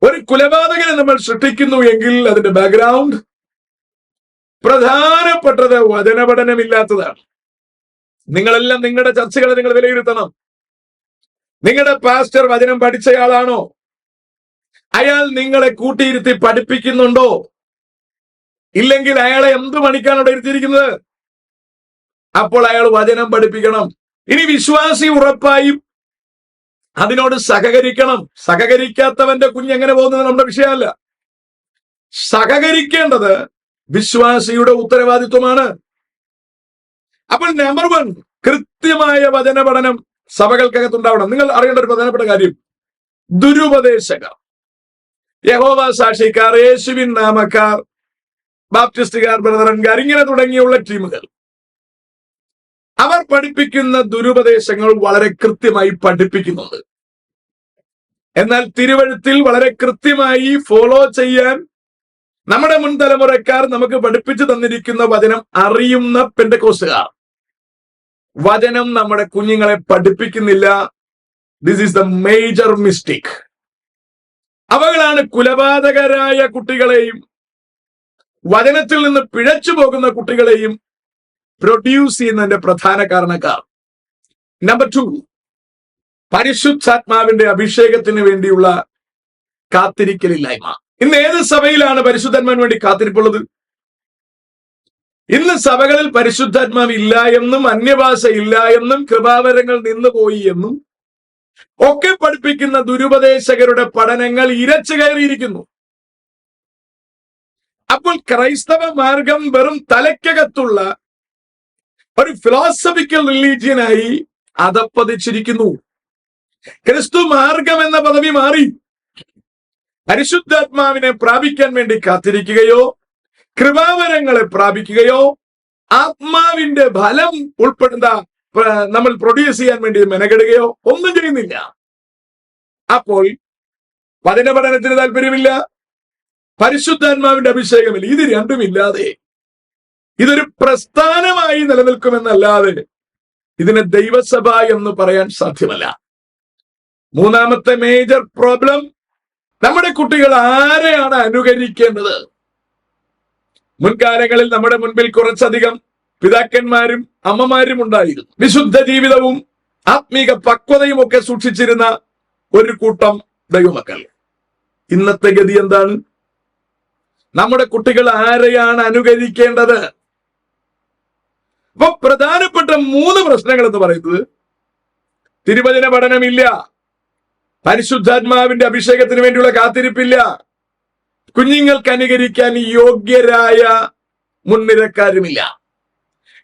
ഒരു കുലപാതകനെ നമ്മൾ സൃഷ്ടിക്കുന്നു എങ്കിൽ അതിന്റെ ബാക്ക്ഗ്രൗണ്ട് പ്രധാനപ്പെട്ടത് വചനപഠനമില്ലാത്തതാണ്. നിങ്ങളെല്ലാം നിങ്ങളുടെ ചർച്ചകളെ നിങ്ങൾ വിലയിരുത്തണം. നിങ്ങളുടെ പാസ്റ്റർ വചനം പഠിച്ചയാളാണോ? അയാൾ നിങ്ങളെ കൂട്ടിയിരുത്തി പഠിപ്പിക്കുന്നുണ്ടോ? ഇല്ലെങ്കിൽ അയാളെ എന്ത് പണിക്കാണ് അവിടെ ഇരുത്തിയിരിക്കുന്നത്? അപ്പോൾ അയാൾ വചനം പഠിപ്പിക്കണം. ഇനി വിശ്വാസി ഉറപ്പായും അതിനോട് സഹകരിക്കണം. സഹകരിക്കാത്തവന്റെ കുഞ്ഞെങ്ങനെ പോകുന്നത് നമ്മുടെ വിഷയമല്ല. സഹകരിക്കേണ്ടത് വിശ്വാസിയുടെ ഉത്തരവാദിത്വമാണ്. അപ്പോൾ നമ്പർ 1, കൃത്യമായ വചന പഠനം സഭകൾക്കകത്തുണ്ടാവണം. നിങ്ങൾ അറിയേണ്ട ഒരു പ്രധാനപ്പെട്ട കാര്യം, ദുരുപദേശകർ, യഹോവ സാക്ഷിക്കാർ, യേശുവിൻ നാമക്കാർ, ബാപ്റ്റിസ്റ്റുകാർ, ബ്രദറൻകാർ, ഇങ്ങനെ തുടങ്ങിയുള്ള ടീമുകൾ, അവർ പഠിപ്പിക്കുന്ന ദുരുപദേശങ്ങൾ വളരെ കൃത്യമായി പഠിപ്പിക്കുന്നുണ്ട്. എന്നാൽ തിരുവഴുത്തിൽ വളരെ കൃത്യമായി ഫോളോ ചെയ്യാൻ നമ്മുടെ മുൻ തലമുറക്കാർ നമുക്ക് പഠിപ്പിച്ചു തന്നിരിക്കുന്ന വചനം അറിയുന്ന പെന്തക്കോസ്തുകാർ വചനം നമ്മുടെ കുഞ്ഞുങ്ങളെ പഠിപ്പിക്കുന്നില്ല. This is the major mistake. അവകളാണ് കുലപാതകരായ കുട്ടികളെയും വചനത്തിൽ നിന്ന് പിഴച്ചു പോകുന്ന കുട്ടികളെയും പ്രൊഡ്യൂസ് ചെയ്യുന്നതിന്റെ പ്രധാന കാരണക്കാർ. നമ്പർ 2, പരിശുദ്ധാത്മാവിന്റെ അഭിഷേകത്തിന് വേണ്ടിയുള്ള കാത്തിരിക്കലില്ലായ്മ. ഇന്ന് ഏത് സഭയിലാണ് പരിശുദ്ധാത്മാവിന് വേണ്ടി കാത്തിരിപ്പുള്ളത്? ഇന്ന് സഭകളിൽ പരിശുദ്ധാത്മാവ് ഇല്ല എന്നും അന്യഭാഷ ഇല്ല എന്നും കൃപാവരങ്ങൾ നിന്നുപോയി എന്നും ഒക്കെ പഠിപ്പിക്കുന്ന ദുരുപദേശകരുടെ പഠനങ്ങൾ ഇരച്ചു കയറിയിരിക്കുന്നു. അപ്പോൾ ക്രൈസ്തവ മാർഗം വെറും തലയ്ക്കകത്തുള്ള ഒരു ഫിലോസഫിക്കൽ റിലീജിയനായി അധപ്പതിച്ചിരിക്കുന്നു. ക്രിസ്തു മാർഗം എന്ന പദവി മാറി. പരിശുദ്ധാത്മാവിനെ പ്രാപിക്കാൻ വേണ്ടി കാത്തിരിക്കുകയോ കൃപാവരങ്ങളെ പ്രാപിക്കുകയോ ആത്മാവിന്റെ ഫലം ഉൾപ്പെടുന്ന നമ്മൾ പ്രൊഡ്യൂസ് ചെയ്യാൻ വേണ്ടി മെനക്കെടുകയോ ഒന്നും ചെയ്യുന്നില്ല. അപ്പോൾ വചന പഠനത്തിന് താല്പര്യമില്ല, പരിശുദ്ധാത്മാവിന്റെ അഭിഷേകമില്ല. ഇത് രണ്ടുമില്ലാതെ ഇതൊരു പ്രസ്ഥാനമായി നിലനിൽക്കുമെന്നല്ലാതെ ഇതിനെ ദൈവസഭ എന്ന് പറയാൻ സാധ്യമല്ല. മൂന്നാമത്തെ മേജർ പ്രോബ്ലം, നമ്മുടെ കുട്ടികൾ ആരെയാണ് അനുകരിക്കേണ്ടത്? മുൻകാലങ്ങളിൽ നമ്മുടെ മുൻപിൽ കുറച്ചധികം പിതാക്കന്മാരും അമ്മമാരും ഉണ്ടായിരുന്നു. വിശുദ്ധ ജീവിതവും ആത്മീക പക്വതയും ഒക്കെ സൂക്ഷിച്ചിരുന്ന ഒരു കൂട്ടം ദൈവമക്കൾ. ഇന്നത്തെ ഗതി എന്താണ്? നമ്മുടെ കുട്ടികൾ ആരെയാണ് അനുകരിക്കേണ്ടത്? അപ്പൊ പ്രധാനപ്പെട്ട 3 പ്രശ്നങ്ങൾ എന്ന് പറയുന്നത്, തിരുവചന പഠനമില്ല, പരിശുദ്ധാത്മാവിന്റെ അഭിഷേകത്തിന് വേണ്ടിയുള്ള കാത്തിരിപ്പില്ല, കുഞ്ഞുങ്ങൾക്ക് അനുകരിക്കാൻ യോഗ്യരായ മുൻനിരക്കാരുമില്ല.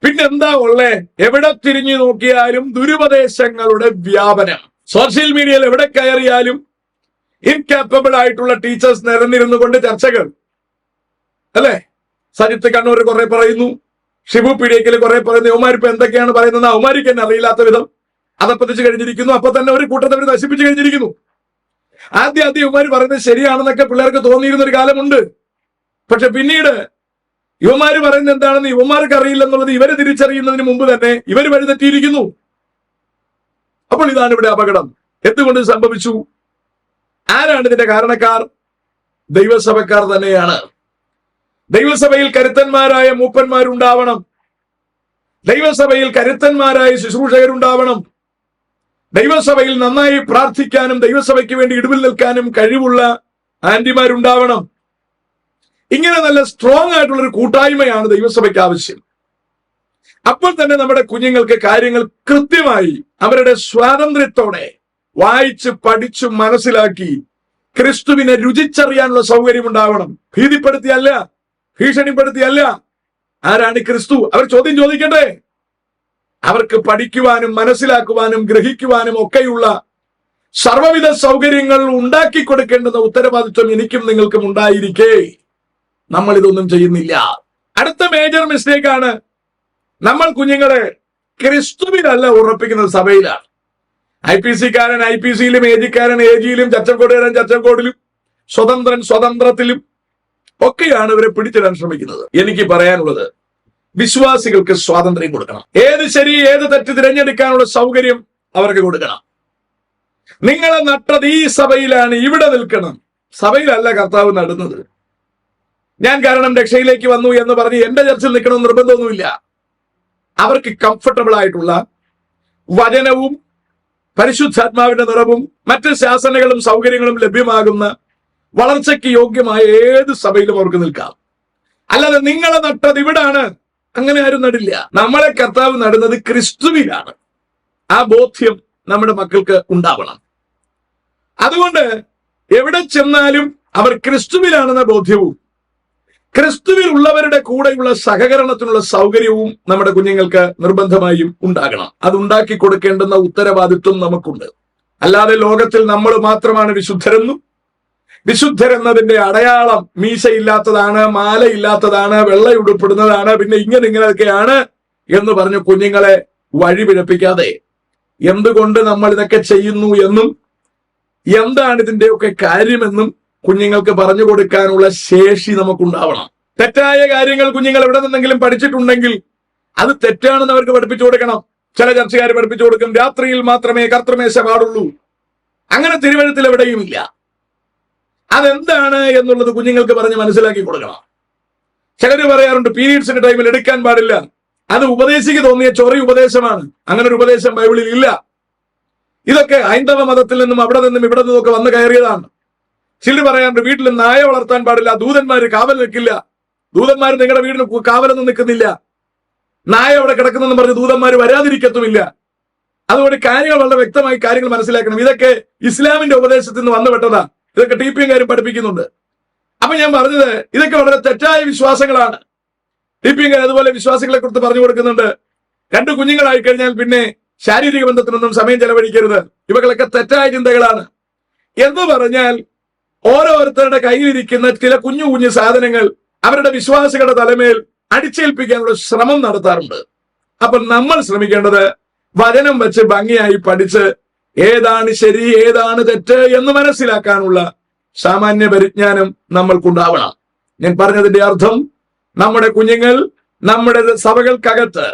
പിന്നെന്താ ഉള്ളേ? എവിടെ തിരിഞ്ഞു നോക്കിയാലും ദുരുപദേശങ്ങളുടെ വ്യാപനം. സോഷ്യൽ മീഡിയയിൽ എവിടെ കയറിയാലും ഇൻകാപ്പബിൾ ആയിട്ടുള്ള ടീച്ചേഴ്സ് നിരന്നിരുന്നു കൊണ്ട് ചർച്ചകൾ, അല്ലെ? സജിത്ത് കണ്ണൂർ കുറെ പറയുന്നു, ഷിബു പീഡിയക്കൽ കുറെ പറയുന്നു. യൗമാരിപ്പ് എന്തൊക്കെയാണ് പറയുന്നത് യൗമാരിക്ക് തന്നെ അറിയില്ലാത്ത വിധം അതപ്പതിച്ച് കഴിഞ്ഞിരിക്കുന്നു. അപ്പൊ തന്നെ ഒരു കൂട്ടത്തെ അവർ നശിപ്പിച്ചു കഴിഞ്ഞിരിക്കുന്നു. ആദ്യം യൗമാര് പറയുന്നത് ശരിയാണെന്നൊക്കെ പിള്ളേർക്ക് തോന്നിയിരുന്ന ഒരു കാലമുണ്ട്. പക്ഷെ പിന്നീട് യുവമാര് പറയുന്നത് എന്താണെന്ന് യുവമാർക്ക് അറിയില്ലെന്നുള്ളത് ഇവരെ തിരിച്ചറിയുന്നതിന് മുമ്പ് തന്നെ ഇവർ വഴിതെറ്റിയിരിക്കുന്നു. അപ്പോൾ ഇതാണ് ഇവിടെ അപകടം. എന്തുകൊണ്ട് സംഭവിച്ചു? ആരാണ് ഇതിന്റെ കാരണക്കാർ? ദൈവസഭക്കാർ തന്നെയാണ്. ദൈവസഭയിൽ കരുത്തന്മാരായ മൂപ്പന്മാരുണ്ടാവണം. ദൈവസഭയിൽ കരുത്തന്മാരായ ശുശ്രൂഷകരുണ്ടാവണം. ദൈവസഭയിൽ നന്നായി പ്രാർത്ഥിക്കാനും ദൈവസഭയ്ക്ക് വേണ്ടി ഇടിവിൽ നിൽക്കാനും കഴിവുള്ള ആന്റിമാരുണ്ടാവണം. ഇങ്ങനെ നല്ല സ്ട്രോങ് ആയിട്ടുള്ള ഒരു കൂട്ടായ്മയാണ് ദൈവസഭയ്ക്ക് ആവശ്യം. അപ്പോൾ തന്നെ നമ്മുടെ കുഞ്ഞുങ്ങൾക്ക് കാര്യങ്ങൾ കൃത്യമായി അവരുടെ സ്വാതന്ത്ര്യത്തോടെ വായിച്ച് പഠിച്ചു മനസ്സിലാക്കി ക്രിസ്തുവിനെ രുചിച്ചറിയാനുള്ള സൗകര്യം ഉണ്ടാവണം. ഭീതിപ്പെടുത്തിയല്ല, ഭീഷണിപ്പെടുത്തിയല്ല. ആരാണ് ക്രിസ്തു? അവർ ചോദ്യം ചോദിക്കട്ടെ. അവർക്ക് പഠിക്കുവാനും മനസ്സിലാക്കുവാനും ഗ്രഹിക്കുവാനും ഒക്കെയുള്ള സർവ്വവിധ സൗകര്യങ്ങൾ ഉണ്ടാക്കി കൊടുക്കേണ്ടുന്ന ഉത്തരവാദിത്വം എനിക്കും നിങ്ങൾക്കും ഉണ്ടായിരിക്കെ നമ്മൾ ഇതൊന്നും ചെയ്യുന്നില്ല. അടുത്ത മേജർ മിസ്റ്റേക്കാണ്, നമ്മൾ കുഞ്ഞുങ്ങളെ ക്രിസ്തുവിനല്ല ഉറപ്പിക്കുന്നത്, സഭയിലാണ്. IPC കാരൻ IPCയിലും, ഏജിക്കാരൻ ഏജിയിലും, ചച്ചക്കോടുകാരൻ ചച്ചക്കോടിലും, സ്വതന്ത്രൻ സ്വതന്ത്രത്തിലും ഒക്കെയാണ് ഇവരെ പിടിച്ചിടാൻ ശ്രമിക്കുന്നത്. എനിക്ക് പറയാനുള്ളത്, വിശ്വാസികൾക്ക് സ്വാതന്ത്ര്യം കൊടുക്കണം. ഏത് ശരി ഏത് തെറ്റ് തിരഞ്ഞെടുക്കാനുള്ള സൗകര്യം അവർക്ക് കൊടുക്കണം. നിങ്ങളെ നട്ടത് ഈ സഭയിലാണ്, ഇവിടെ നിൽക്കണം. സഭയിലല്ല കർത്താവ് നടുന്നത്. ഞാൻ കാരണം രക്ഷയിലേക്ക് വന്നു എന്ന് പറഞ്ഞ് എന്റെ ചർച്ചിൽ നിൽക്കണമെന്ന് നിർബന്ധമൊന്നുമില്ല. അവർക്ക് കംഫർട്ടബിൾ ആയിട്ടുള്ള വചനവും പരിശുദ്ധാത്മാവിന്റെ നിറവും മറ്റ് ശാസനകളും സൗകര്യങ്ങളും ലഭ്യമാകുന്ന വളർച്ചയ്ക്ക് യോഗ്യമായ ഏത് സഭയിലും അവർക്ക് നിൽക്കാം. അല്ലാതെ നിങ്ങളെ നട്ടത് ഇവിടാണ്, അങ്ങനെ ആരും നടില്ല. നമ്മളെ കർത്താവ് നടുന്നത് ക്രിസ്തുവിലാണ്. ആ ബോധ്യം നമ്മുടെ മക്കൾക്ക് ഉണ്ടാവണം. അതുകൊണ്ട് എവിടെ ചെന്നാലും അവർ ക്രിസ്തുവിലാണെന്ന ബോധ്യവും ക്രിസ്തുവിൽ ഉള്ളവരുടെ കൂടെയുള്ള സഹകരണത്തിനുള്ള സൗകര്യവും നമ്മുടെ കുഞ്ഞുങ്ങൾക്ക് നിർബന്ധമായും ഉണ്ടാകണം. അത് ഉണ്ടാക്കി കൊടുക്കേണ്ടുന്ന ഉത്തരവാദിത്വം നമുക്കുണ്ട്. അല്ലാതെ ലോകത്തിൽ നമ്മൾ മാത്രമാണ് വിശുദ്ധരെന്നും വിശുദ്ധരെന്നതിന്റെ അടയാളം മീശയില്ലാത്തതാണ്, മാലയില്ലാത്തതാണ്, വെള്ളയുടുപ്പിടുന്നതാണ്, പിന്നെ ഇങ്ങനെയൊക്കെയാണ് എന്ന് പറഞ്ഞ് കുഞ്ഞുങ്ങളെ വഴിപിഴപ്പിക്കാതെ എന്തുകൊണ്ട് നമ്മൾ ഇതൊക്കെ ചെയ്യുന്നു എന്നും എന്താണ് ഇതിന്റെയൊക്കെ കാര്യമെന്നും കുഞ്ഞുങ്ങൾക്ക് പറഞ്ഞു കൊടുക്കാനുള്ള ശേഷി നമുക്കുണ്ടാവണം. തെറ്റായ കാര്യങ്ങൾ കുഞ്ഞുങ്ങൾ എവിടെ നിന്നെങ്കിലും പഠിച്ചിട്ടുണ്ടെങ്കിൽ അത് തെറ്റാണെന്ന് അവർക്ക് പഠിപ്പിച്ചു കൊടുക്കണം. ചില ചർച്ചക്കാർ പഠിപ്പിച്ചു കൊടുക്കും, രാത്രിയിൽ മാത്രമേ കർത്തൃമേശ പാടുള്ളൂ. അങ്ങനെ തിരുവഴുത്തിൽ എവിടെയുമില്ല. അതെന്താണ് എന്നുള്ളത് കുഞ്ഞുങ്ങൾക്ക് പറഞ്ഞ് മനസ്സിലാക്കി കൊടുക്കണം. ചിലര് പറയാറുണ്ട് പീരീഡ്സിന്റെ ടൈമിൽ എടുക്കാൻ പാടില്ല, അത് ഉപദേശിക്ക് തോന്നിയ ചൊറി ഉപദേശമാണ്. അങ്ങനെ ഒരു ഉപദേശം ബൈബിളിൽ ഇല്ല. ഇതൊക്കെ ഹൈന്ദവ മതത്തിൽ നിന്നും അവിടെ നിന്നും ഇവിടെ നിന്നും ഒക്കെ വന്നു കയറിയതാണ്. ചിലർ പറയാറുണ്ട് വീട്ടിൽ നായ വളർത്താൻ പാടില്ല, ദൂതന്മാര് കാവൽ നിൽക്കില്ല. ദൂതന്മാർ നിങ്ങളുടെ വീടിന് കാവലൊന്നും നിൽക്കുന്നില്ല, നായ അവിടെ കിടക്കുന്നെന്ന് പറഞ്ഞ് ദൂതന്മാർ വരാതിരിക്കത്തുമില്ല. അതുകൊണ്ട് കാര്യങ്ങൾ വളരെ വ്യക്തമായി കാര്യങ്ങൾ മനസ്സിലാക്കണം. ഇതൊക്കെ ഇസ്ലാമിന്റെ ഉപദേശത്തിൽ നിന്ന് വന്നുപെട്ടതാ. ഇതൊക്കെ TPM പഠിപ്പിക്കുന്നുണ്ട്. അപ്പൊ ഞാൻ പറഞ്ഞത് ഇതൊക്കെ വളരെ തെറ്റായ വിശ്വാസങ്ങളാണ്. TPM അതുപോലെ വിശ്വാസികളെ കുറിച്ച് പറഞ്ഞു കൊടുക്കുന്നുണ്ട്. 2 കുഞ്ഞുങ്ങളായി കഴിഞ്ഞാൽ പിന്നെ ശാരീരിക ബന്ധത്തിനൊന്നും സമയം ചെലവഴിക്കരുത്. ഇവകളൊക്കെ തെറ്റായ ചിന്തകളാണ് എന്ന് പറഞ്ഞാൽ ഓരോരുത്തരുടെ കയ്യിലിരിക്കുന്ന ചില കുഞ്ഞു കുഞ്ഞു സാധനങ്ങൾ അവരുടെ വിശ്വാസികളുടെ തലമേൽ അടിച്ചേൽപ്പിക്കാനുള്ള ശ്രമം നടത്താറുണ്ട്. അപ്പൊ നമ്മൾ ശ്രമിക്കേണ്ടത് വചനം വെച്ച് ഭംഗിയായി പഠിച്ച് ഏതാണ് ശരി ഏതാണ് തെറ്റ് എന്ന് മനസ്സിലാക്കാനുള്ള സാമാന്യ പരിജ്ഞാനം നമ്മൾക്കുണ്ടാവണം. ഞാൻ പറഞ്ഞതിന്റെ അർത്ഥം, നമ്മുടെ കുഞ്ഞുങ്ങൾ നമ്മുടെ സഭകൾക്കകത്ത്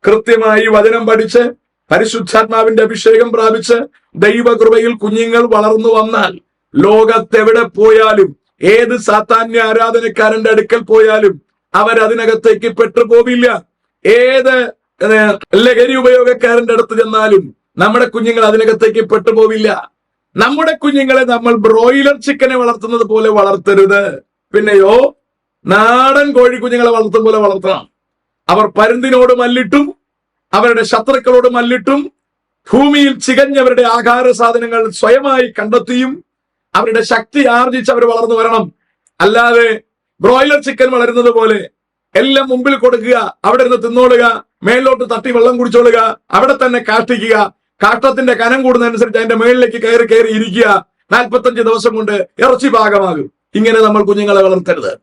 കൃത്യമായി വചനം പഠിച്ച് പരിശുദ്ധാത്മാവിന്റെ അഭിഷേകം പ്രാപിച്ച് ദൈവകൃപയിൽ കുഞ്ഞുങ്ങൾ വളർന്നു വന്നാൽ ലോകത്തെവിടെ പോയാലും, ഏത് സാത്താന്യ ആരാധനക്കാരന്റെ അടുക്കൽ പോയാലും അവരതിനകത്തേക്ക് പെട്ടുപോവില്ല. ഏത് ലഹരി ഉപയോഗക്കാരന്റെ അടുത്ത് ചെന്നാലും നമ്മുടെ കുഞ്ഞുങ്ങൾ അതിനകത്തേക്ക് പെട്ടുപോവില്ല. നമ്മുടെ കുഞ്ഞുങ്ങളെ നമ്മൾ ബ്രോയിലർ ചിക്കനെ വളർത്തുന്നത് പോലെ വളർത്തരുത്. പിന്നെയോ നാടൻ കോഴിക്കുഞ്ഞുങ്ങളെ വളർത്തും പോലെ വളർത്തണം. അവർ പരുന്തിനോട് മല്ലിട്ടും അവരുടെ ശത്രുക്കളോട് മല്ലിട്ടും ഭൂമിയിൽ ചികഞ്ഞവരുടെ ആഹാര സാധനങ്ങൾ സ്വയമായി കണ്ടെത്തിയും അവരുടെ ശക്തി ആർജിച്ച് അവർ വളർന്നു വരണം. അല്ലാതെ ബ്രോയിലർ ചിക്കൻ വളരുന്നത് പോലെ എല്ലാം മുമ്പിൽ കൊടുക്കുക, അവിടെ നിന്ന് തിന്നോളുക, മേളിലോട്ട് തട്ടി വെള്ളം കുടിച്ചോളുക, അവിടെ തന്നെ കാഷ്ടിക്കുക, കാഷ്ടത്തിന്റെ കനം കൂടുന്നതനുസരിച്ച് അതിന്റെ മേളിലേക്ക് കയറി കയറി ഇരിക്കുക, 45 ദിവസം കൊണ്ട് ഇറച്ചി പാകമാകും. ഇങ്ങനെ നമ്മൾ കുഞ്ഞുങ്ങളെ വളർത്തരുത്.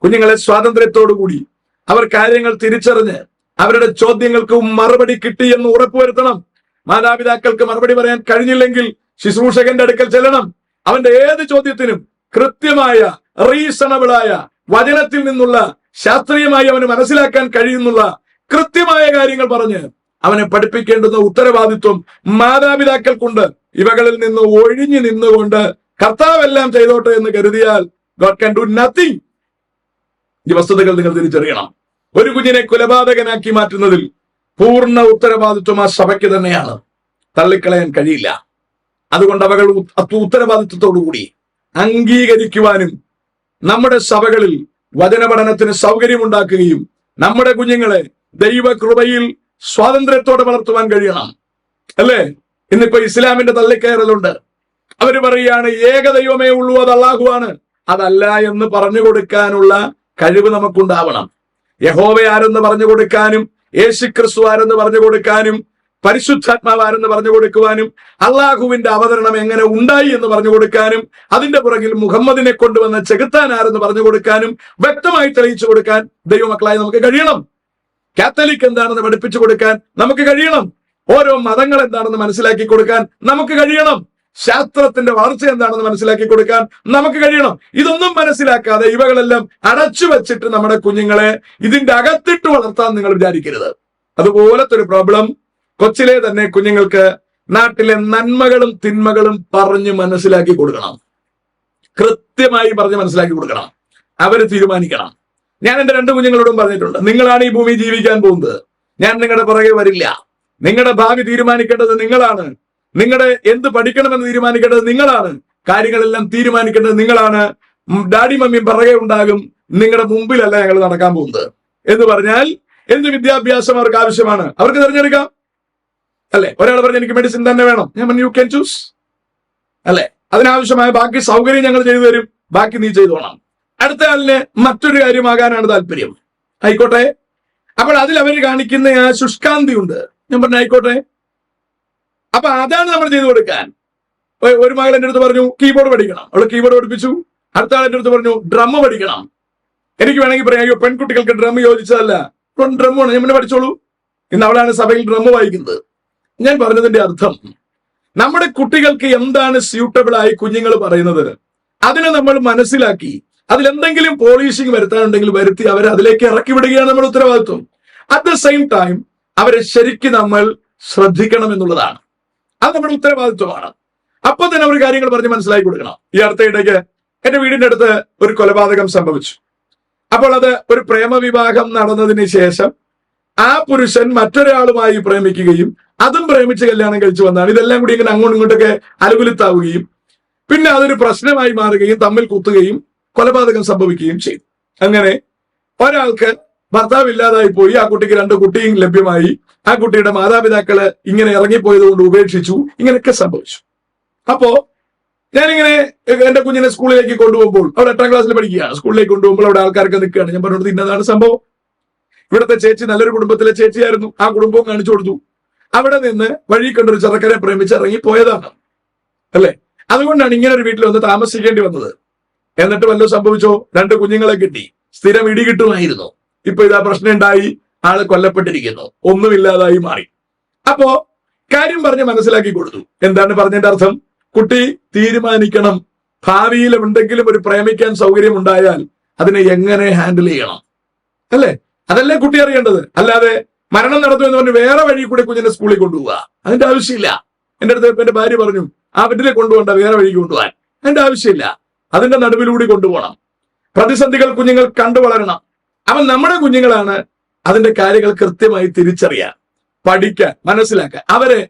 കുഞ്ഞുങ്ങളെ സ്വാതന്ത്ര്യത്തോടുകൂടി അവർ കാര്യങ്ങൾ തിരിച്ചറിഞ്ഞ് അവരുടെ ചോദ്യങ്ങൾക്ക് മറുപടി കിട്ടി എന്ന് ഉറപ്പുവരുത്തണം. മാതാപിതാക്കൾക്ക് മറുപടി പറയാൻ കഴിഞ്ഞില്ലെങ്കിൽ ശുശ്രൂഷകന്റെ അടുക്കൽ ചെല്ലണം. അവന്റെ ഏത് ചോദ്യത്തിനും കൃത്യമായ റീസണബിളായ വചനത്തിൽ നിന്നുള്ള ശാസ്ത്രീയമായി അവന് മനസ്സിലാക്കാൻ കഴിയുന്നുള്ള കൃത്യമായ കാര്യങ്ങൾ പറഞ്ഞ് അവനെ പഠിപ്പിക്കേണ്ടുന്ന ഉത്തരവാദിത്വം മാതാപിതാക്കൾക്കുണ്ട്. ഇവകളിൽ നിന്ന് ഒഴിഞ്ഞു നിന്നുകൊണ്ട് കർത്താവെല്ലാം ചെയ്തോട്ടെ എന്ന് കരുതിയാൽ God can do nothing. ഈ വസ്തുതകൾ നിങ്ങൾ തിരിച്ചറിയണം. ഒരു കുഞ്ഞിനെ കൊലപാതകനാക്കി മാറ്റുന്നതിൽ പൂർണ്ണ ഉത്തരവാദിത്വം ആ സഭയ്ക്ക് തന്നെയാണ്. തള്ളിക്കളയാൻ കഴിയില്ല. അതുകൊണ്ട് അവകൾ ഉത്തരവാദിത്വത്തോടുകൂടി അംഗീകരിക്കുവാനും നമ്മുടെ സഭകളിൽ വചനപഠനത്തിന് സൗകര്യമുണ്ടാക്കുകയും നമ്മുടെ കുഞ്ഞുങ്ങളെ ദൈവകൃപയിൽ സ്വാതന്ത്ര്യത്തോടെ വളർത്തുവാൻ കഴിയണം. അല്ലേ? ഇന്നിപ്പോ ഇസ്ലാമിന്റെ തള്ളിക്കയറലുണ്ട്. അവര് പറയുകയാണ് ഏകദൈവമേ ഉള്ളൂ, അത് അല്ലാഹുവാണ്. അതല്ല എന്ന് പറഞ്ഞു കൊടുക്കാനുള്ള കഴിവ് നമുക്കുണ്ടാവണം. യഹോവ ആരെന്ന് പറഞ്ഞു കൊടുക്കാനും യേശുക്രിസ്തു ആരെന്ന് പറഞ്ഞു കൊടുക്കാനും പരിശുദ്ധാത്മാവ് ആരെന്ന് പറഞ്ഞു കൊടുക്കുവാനും അള്ളാഹുവിന്റെ അവതരണം എങ്ങനെ ഉണ്ടായി എന്ന് പറഞ്ഞു കൊടുക്കാനും അതിന്റെ പുറകിൽ മുഹമ്മദിനെ കൊണ്ടുവന്ന ചെകുത്താൻ ആരെന്ന് പറഞ്ഞു കൊടുക്കാനും വ്യക്തമായി തെളിയിച്ചു കൊടുക്കാൻ ദൈവമക്കളായി നമുക്ക് കഴിയണം. കാത്തലിക് എന്താണെന്ന് പഠിപ്പിച്ചു കൊടുക്കാൻ നമുക്ക് കഴിയണം. ഓരോ മതങ്ങൾ എന്താണെന്ന് മനസ്സിലാക്കി കൊടുക്കാൻ നമുക്ക് കഴിയണം. ശാസ്ത്രത്തിന്റെ വളർച്ച എന്താണെന്ന് മനസ്സിലാക്കി കൊടുക്കാൻ നമുക്ക് കഴിയണം. ഇതൊന്നും മനസ്സിലാക്കാതെ ഇവകളെല്ലാം അടച്ചു വെച്ചിട്ട് നമ്മുടെ കുഞ്ഞുങ്ങളെ ഇതിന്റെ അകത്തിട്ട് വളർത്താൻ നിങ്ങൾ വിചാരിക്കരുത്. അതുപോലത്തെ ഒരു പ്രോബ്ലം കൊച്ചിലെ തന്നെ കുഞ്ഞുങ്ങൾക്ക് നാട്ടിലെ നന്മകളും തിന്മകളും പറഞ്ഞ് മനസ്സിലാക്കി കൊടുക്കണം. കൃത്യമായി പറഞ്ഞ് മനസ്സിലാക്കി കൊടുക്കണം. അവര് തീരുമാനിക്കണം. ഞാൻ എന്റെ 2 കുഞ്ഞുങ്ങളോടും പറഞ്ഞിട്ടുണ്ട്, നിങ്ങളാണ് ഈ ഭൂമി ജീവിക്കാൻ പോകുന്നത്. ഞാൻ നിങ്ങളുടെ പുറകെ വരില്ല. നിങ്ങളുടെ ഭാവി തീരുമാനിക്കേണ്ടത് നിങ്ങളാണ്. നിങ്ങളുടെ എന്ത് പഠിക്കണമെന്ന് തീരുമാനിക്കേണ്ടത് നിങ്ങളാണ്. കാര്യങ്ങളെല്ലാം തീരുമാനിക്കേണ്ടത് നിങ്ങളാണ്. ഡാഡി മമ്മിയും പുറകെ ഉണ്ടാകും, നിങ്ങളുടെ മുമ്പിലല്ല ഞങ്ങൾ നടക്കാൻ പോകുന്നത്. എന്ന് പറഞ്ഞാൽ എന്ത് വിദ്യാഭ്യാസം അവർക്ക് ആവശ്യമാണ് അവർക്ക് തിരഞ്ഞെടുക്കാം. അല്ലെ? ഒരാൾ പറഞ്ഞ് എനിക്ക് മെഡിസിൻ തന്നെ വേണം, ഞാൻ പറഞ്ഞു യു ക്യാൻ ചൂസ്. അല്ലെ? അതിനാവശ്യമായ ബാക്കി സൗകര്യം ഞങ്ങൾ ചെയ്തു തരും, ബാക്കി നീ ചെയ്തോണം. അടുത്ത ആളിന് മറ്റൊരു കാര്യമാകാനാണ് താല്പര്യം. ആയിക്കോട്ടെ. അപ്പോൾ അതിൽ അവർ കാണിക്കുന്ന ആ ശുഷ്കാന്തി ഉണ്ട്. ഞാൻ പറഞ്ഞു ആയിക്കോട്ടെ. അപ്പൊ അതാണ് നമ്മൾ ചെയ്തു കൊടുക്കാൻ. ഒരു മകൾ എന്റെ അടുത്ത് പറഞ്ഞു കീബോർഡ് പഠിക്കണം. അവള് കീബോർഡ് പഠിപ്പിച്ചു. അടുത്ത ആൾ എന്റെ അടുത്ത് പറഞ്ഞു ഡ്രം പഠിക്കണം. എനിക്ക് വേണമെങ്കിൽ പറയാം അയ്യോ പെൺകുട്ടികൾക്ക് ഡ്രം യോജിച്ചതല്ല, ഡ്രമ്മാണ്, ഞാൻ പിന്നെ പഠിച്ചോളൂ. ഇന്ന് അവളാണ് സഭയിൽ ഡ്രം വായിക്കുന്നത്. ഞാൻ പറഞ്ഞതിന്റെ അർത്ഥം, നമ്മുടെ കുട്ടികൾക്ക് എന്താണ് സ്യൂട്ടബിൾ ആയി കുഞ്ഞുങ്ങൾ പറയുന്നത് അതിനെ നമ്മൾ മനസ്സിലാക്കി അതിലെന്തെങ്കിലും പോളിഷിംഗ് വരുത്താനുണ്ടെങ്കിൽ വരുത്തി അവരെ അതിലേക്ക് ഇറക്കി വിടുകയാണ് നമ്മുടെ ഉത്തരവാദിത്വം. അറ്റ് ദ സെയിം ടൈം അവരെ ശരിക്കും നമ്മൾ ശ്രദ്ധിക്കണം എന്നുള്ളതാണ്. അത് നമ്മുടെ ഉത്തരവാദിത്വമാണ്. അപ്പൊ തന്നെ അവർ കാര്യങ്ങൾ പറഞ്ഞ് മനസ്സിലാക്കി കൊടുക്കണം. ഈ അടുത്തയിടയ്ക്ക് എന്റെ വീടിന്റെ അടുത്ത് ഒരു കൊലപാതകം സംഭവിച്ചു. അപ്പോൾ അത് ഒരു പ്രേമവിവാഹം നടന്നതിന് ശേഷം ആ പുരുഷൻ മറ്റൊരാളുമായി പ്രേമിക്കുകയും അതും പ്രേമിച്ച് കല്യാണം കഴിച്ചു വന്നാണ്. ഇതെല്ലാം കൂടി ഇങ്ങനെ അങ്ങോട്ടും ഇങ്ങോട്ടൊക്കെ അലുകുലുത്താവുകയും പിന്നെ അതൊരു പ്രശ്നമായി മാറുകയും തമ്മിൽ കുത്തുകയും കൊലപാതകം സംഭവിക്കുകയും ചെയ്തു. അങ്ങനെ ഒരാൾക്ക് ഭർത്താവ് ഇല്ലാതായി പോയി. ആ കുട്ടിക്ക് 2 കുട്ടിയും ലഭ്യമായി. ആ കുട്ടിയുടെ മാതാപിതാക്കള് ഇങ്ങനെ ഇറങ്ങിപ്പോയത് കൊണ്ട് ഉപേക്ഷിച്ചു. ഇങ്ങനെയൊക്കെ സംഭവിച്ചു. അപ്പോ ഞാനിങ്ങനെ എന്റെ കുഞ്ഞിനെ സ്കൂളിലേക്ക് കൊണ്ടുപോകുമ്പോൾ, അവിടെ 8ാം ക്ലാസ്സിൽ പഠിക്കുകയാണ്, സ്കൂളിലേക്ക് കൊണ്ടുപോകുമ്പോൾ അവിടെ ആൾക്കാർക്ക് നിൽക്കുകയാണ്. ഞാൻ പറഞ്ഞത് ഇന്നതാണ് സംഭവം. ഇവിടുത്തെ ചേച്ചി നല്ലൊരു കുടുംബത്തിലെ ചേച്ചിയായിരുന്നു. ആ കുടുംബവും കാണിച്ചു കൊടുത്തു. അവിടെ നിന്ന് വഴി കണ്ടൊരു ചെറുക്കനെ പ്രേമിച്ച് ഇറങ്ങി പോയതാണ്. അല്ലെ? അതുകൊണ്ടാണ് ഇങ്ങനെ ഒരു വീട്ടിൽ വന്ന് താമസിക്കേണ്ടി വന്നത്. എന്നിട്ട് വല്ലതും സംഭവിച്ചോ? 2 കുഞ്ഞുങ്ങളെ കിട്ടി, സ്ഥിരം ഇടി കിട്ടുമായിരുന്നു. ഇപ്പൊ ഇതാ പ്രശ്നം ഉണ്ടായി, ആള് കൊല്ലപ്പെട്ടിരിക്കുന്നു, ഒന്നുമില്ലാതായി മാറി. അപ്പോ കാര്യം പറഞ്ഞ് മനസ്സിലാക്കി കൊടുത്തു. എന്താണ് പറഞ്ഞതിന്റെ അർത്ഥം? കുട്ടി തീരുമാനിക്കണം, ഭാവിയിൽ എന്തെങ്കിലും ഒരു പ്രേമിക്കാൻ സൗകര്യം ഉണ്ടായാൽ അതിനെ എങ്ങനെ ഹാൻഡിൽ ചെയ്യണം, അല്ലേ? അതല്ലേ കുട്ടി അറിയേണ്ടത്. അല്ലാതെ മരണം നടന്നു എന്ന് പറഞ്ഞ് വേറെ വഴി കൂടെ കുഞ്ഞിനെ സ്കൂളിൽ കൊണ്ടുപോവുക, അതിന്റെ ആവശ്യമില്ല. എന്റെ അടുത്ത് എന്റെ ഭാര്യ പറഞ്ഞു, ആ വീട്ടിലെ കൊണ്ടുപോകണ്ട, വേറെ വഴിക്ക് കൊണ്ടുപോകാൻ. അതിന്റെ ആവശ്യമില്ല. അതിന്റെ നടുവിലൂടെ കൊണ്ടുപോകണം. പ്രതിസന്ധികൾ കുഞ്ഞുങ്ങൾ കണ്ടു വളരണം. അവൻ നമ്മുടെ കുഞ്ഞുങ്ങളാണ്. അതിന്റെ കാര്യങ്ങൾ കൃത്യമായി തിരിച്ചറിയാൻ, പഠിക്കാൻ, മനസ്സിലാക്കാൻ, അവരെ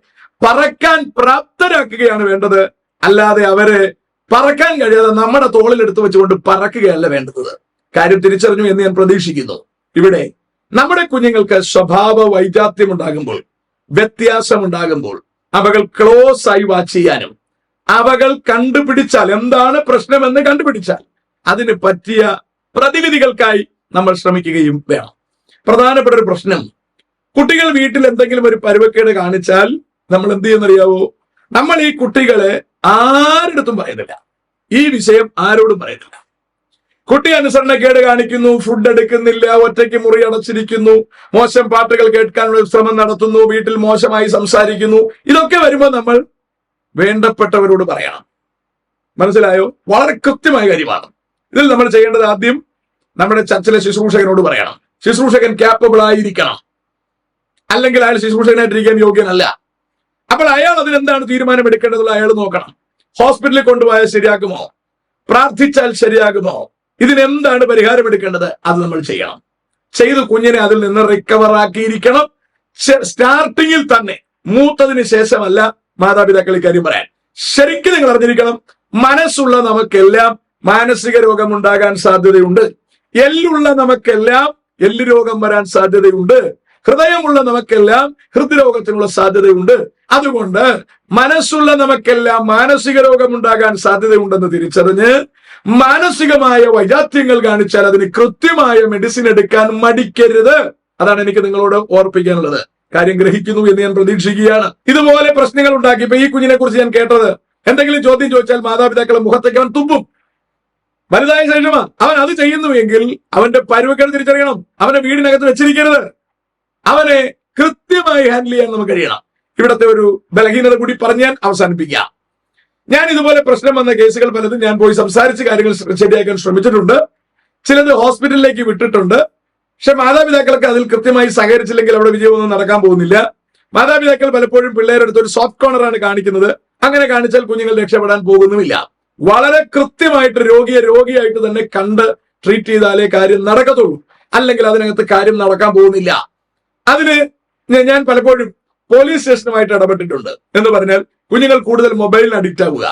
പറക്കാൻ പ്രാപ്തരാക്കുകയാണ് വേണ്ടത്. അല്ലാതെ അവരെ പറക്കാൻ കഴിയാതെ നമ്മുടെ തോളിൽ എടുത്തു വെച്ചുകൊണ്ട് പറക്കുകയല്ല വേണ്ടത്. കാര്യം തിരിച്ചറിഞ്ഞു എന്ന് ഞാൻ പ്രതീക്ഷിക്കുന്നു. ഇവിടെ നമ്മുടെ കുഞ്ഞുങ്ങൾക്ക് സ്വഭാവ വൈജാത്യം ഉണ്ടാകുമ്പോൾ, വ്യത്യാസം ഉണ്ടാകുമ്പോൾ, അവകൾ ക്ലോസ് ആയി വാച്ച് ചെയ്യാനും, അവകൾ കണ്ടുപിടിച്ചാൽ എന്താണ് പ്രശ്നമെന്ന് കണ്ടുപിടിച്ചാൽ അതിന് പറ്റിയ പ്രതിവിധികൾക്കായി നമ്മൾ ശ്രമിക്കുകയും വേണം. പ്രധാനപ്പെട്ട ഒരു പ്രശ്നം, കുട്ടികൾ വീട്ടിൽ എന്തെങ്കിലും ഒരു പരുവക്കേട് കാണിച്ചാൽ നമ്മൾ എന്ത് ചെയ്യുന്നറിയാവോ? നമ്മൾ ഈ കുട്ടികളെ ആരുടെടുത്തും പറയുന്നില്ല, ഈ വിഷയം ആരോടും പറയുന്നില്ല. കുട്ടി അനുസരണക്കേട് കാണിക്കുന്നു, ഫുഡ് എടുക്കുന്നില്ല, ഒറ്റയ്ക്ക് മുറി അടച്ചിരിക്കുന്നു, മോശം പാട്ടുകൾ കേൾക്കാനുള്ള ശ്രമം നടത്തുന്നു, വീട്ടിൽ മോശമായി സംസാരിക്കുന്നു, ഇതൊക്കെ വരുമ്പോൾ നമ്മൾ വേണ്ടപ്പെട്ടവരോട് പറയണം. മനസ്സിലായോ? വളരെ കൃത്യമായ കാര്യമാണ്. ഇതിൽ നമ്മൾ ചെയ്യേണ്ടത് ആദ്യം നമ്മുടെ ചർച്ചിലെ ശുശ്രൂഷകനോട് പറയണം. ശുശ്രൂഷകൻ ക്യാപ്പബിൾ ആയിരിക്കണം, അല്ലെങ്കിൽ അയാൾ ശുശ്രൂഷകനായിട്ടിരിക്കാൻ യോഗ്യനല്ല. അപ്പോൾ അയാൾ അതിനെന്താണ് തീരുമാനമെടുക്കേണ്ടതുള്ള അയാൾ നോക്കണം. ഹോസ്പിറ്റലിൽ കൊണ്ടുപോയാൽ ശരിയാകുമോ? പ്രാർത്ഥിച്ചാൽ ശരിയാകുമോ? ഇതിനെന്താണ് പരിഹാരം എടുക്കേണ്ടത്? അത് നമ്മൾ ചെയ്യണം. ചെയ്ത് കുഞ്ഞിനെ അതിൽ നിന്ന് റിക്കവർ ആക്കിയിരിക്കണം. സ്റ്റാർട്ടിങ്ങിൽ തന്നെ, മൂത്തതിന് ശേഷമല്ല മാതാപിതാക്കൾ ഇക്കാര്യം പറയാൻ. ശരിക്കും നിങ്ങൾ അറിഞ്ഞിരിക്കണം, മനസ്സുള്ള നമുക്കെല്ലാം മാനസിക രോഗം ഉണ്ടാകാൻ സാധ്യതയുണ്ട്. എല്ലുള്ള നമുക്കെല്ലാം എല്ല് രോഗം വരാൻ സാധ്യതയുണ്ട്. ഹൃദയമുള്ള നമുക്കെല്ലാം ഹൃദ്രോഗത്തിനുള്ള സാധ്യതയുണ്ട്. അതുകൊണ്ട് മനസ്സുള്ള നമുക്കെല്ലാം മാനസിക രോഗം ഉണ്ടാകാൻ സാധ്യതയുണ്ടെന്ന് തിരിച്ചറിഞ്ഞ് മാനസികമായ വൈജാത്യങ്ങൾ കാണിച്ചാൽ അതിന് കൃത്യമായ മെഡിസിൻ എടുക്കാൻ മടിക്കരുത്. അതാണ് എനിക്ക് നിങ്ങളോട് ഓർപ്പിക്കാനുള്ളത്. കാര്യം ഗ്രഹിക്കുന്നു എന്ന് ഞാൻ പ്രതീക്ഷിക്കുകയാണ്. ഇതുപോലെ പ്രശ്നങ്ങൾ ഉണ്ടാക്കി. ഇപ്പൊ ഈ കുഞ്ഞിനെ കുറിച്ച് ഞാൻ കേട്ടത്, എന്തെങ്കിലും ചോദ്യം ചോദിച്ചാൽ മാതാപിതാക്കളെ മുഖത്തേക്ക് അവൻ തുപ്പും. വലുതായ ശേഷമാ അവൻ അത് ചെയ്യുന്നുവെങ്കിൽ അവന്റെ പരുവക്കേട് തിരിച്ചറിയണം. അവനെ വീടിനകത്ത് വെച്ചിരിക്കരുത്. അവനെ കൃത്യമായി ഹാൻഡിൽ ചെയ്യാൻ നമുക്ക് കഴിയണം. ഇവിടത്തെ ഒരു ബലഹീനത കൂടി പറഞ്ഞ് ഞാൻ അവസാനിപ്പിക്കാം. ഞാൻ ഇതുപോലെ പ്രശ്നം വന്ന കേസുകൾ പലതും ഞാൻ പോയി സംസാരിച്ച് കാര്യങ്ങൾ ശരിയാക്കാൻ ശ്രമിച്ചിട്ടുണ്ട്. ചിലത് ഹോസ്പിറ്റലിലേക്ക് വിട്ടിട്ടുണ്ട്. പക്ഷെ മാതാപിതാക്കൾക്ക് അതിൽ കൃത്യമായി സഹകരിച്ചില്ലെങ്കിൽ അവിടെ വിജയമൊന്നും നടക്കാൻ പോകുന്നില്ല. മാതാപിതാക്കൾ പലപ്പോഴും പിള്ളേരുടെ അടുത്ത് ഒരു സോഫ്റ്റ് കോർണറാണ് കാണിക്കുന്നത്. അങ്ങനെ കാണിച്ചാൽ കുഞ്ഞുങ്ങൾ രക്ഷപ്പെടാൻ പോകുന്നുമില്ല. വളരെ കൃത്യമായിട്ട് രോഗിയായിട്ട് തന്നെ കണ്ട് ട്രീറ്റ് ചെയ്താലേ കാര്യം നടക്കത്തുള്ളൂ. അല്ലെങ്കിൽ അതിനകത്ത് കാര്യം നടക്കാൻ പോകുന്നില്ല. അതിന് ഞാൻ പലപ്പോഴും പോലീസ് സ്റ്റേഷനുമായിട്ട് ഇടപെട്ടിട്ടുണ്ട്. എന്ന് പറഞ്ഞാൽ കുഞ്ഞുങ്ങൾ കൂടുതൽ മൊബൈലിന് അഡിക്റ്റ് ആവുക.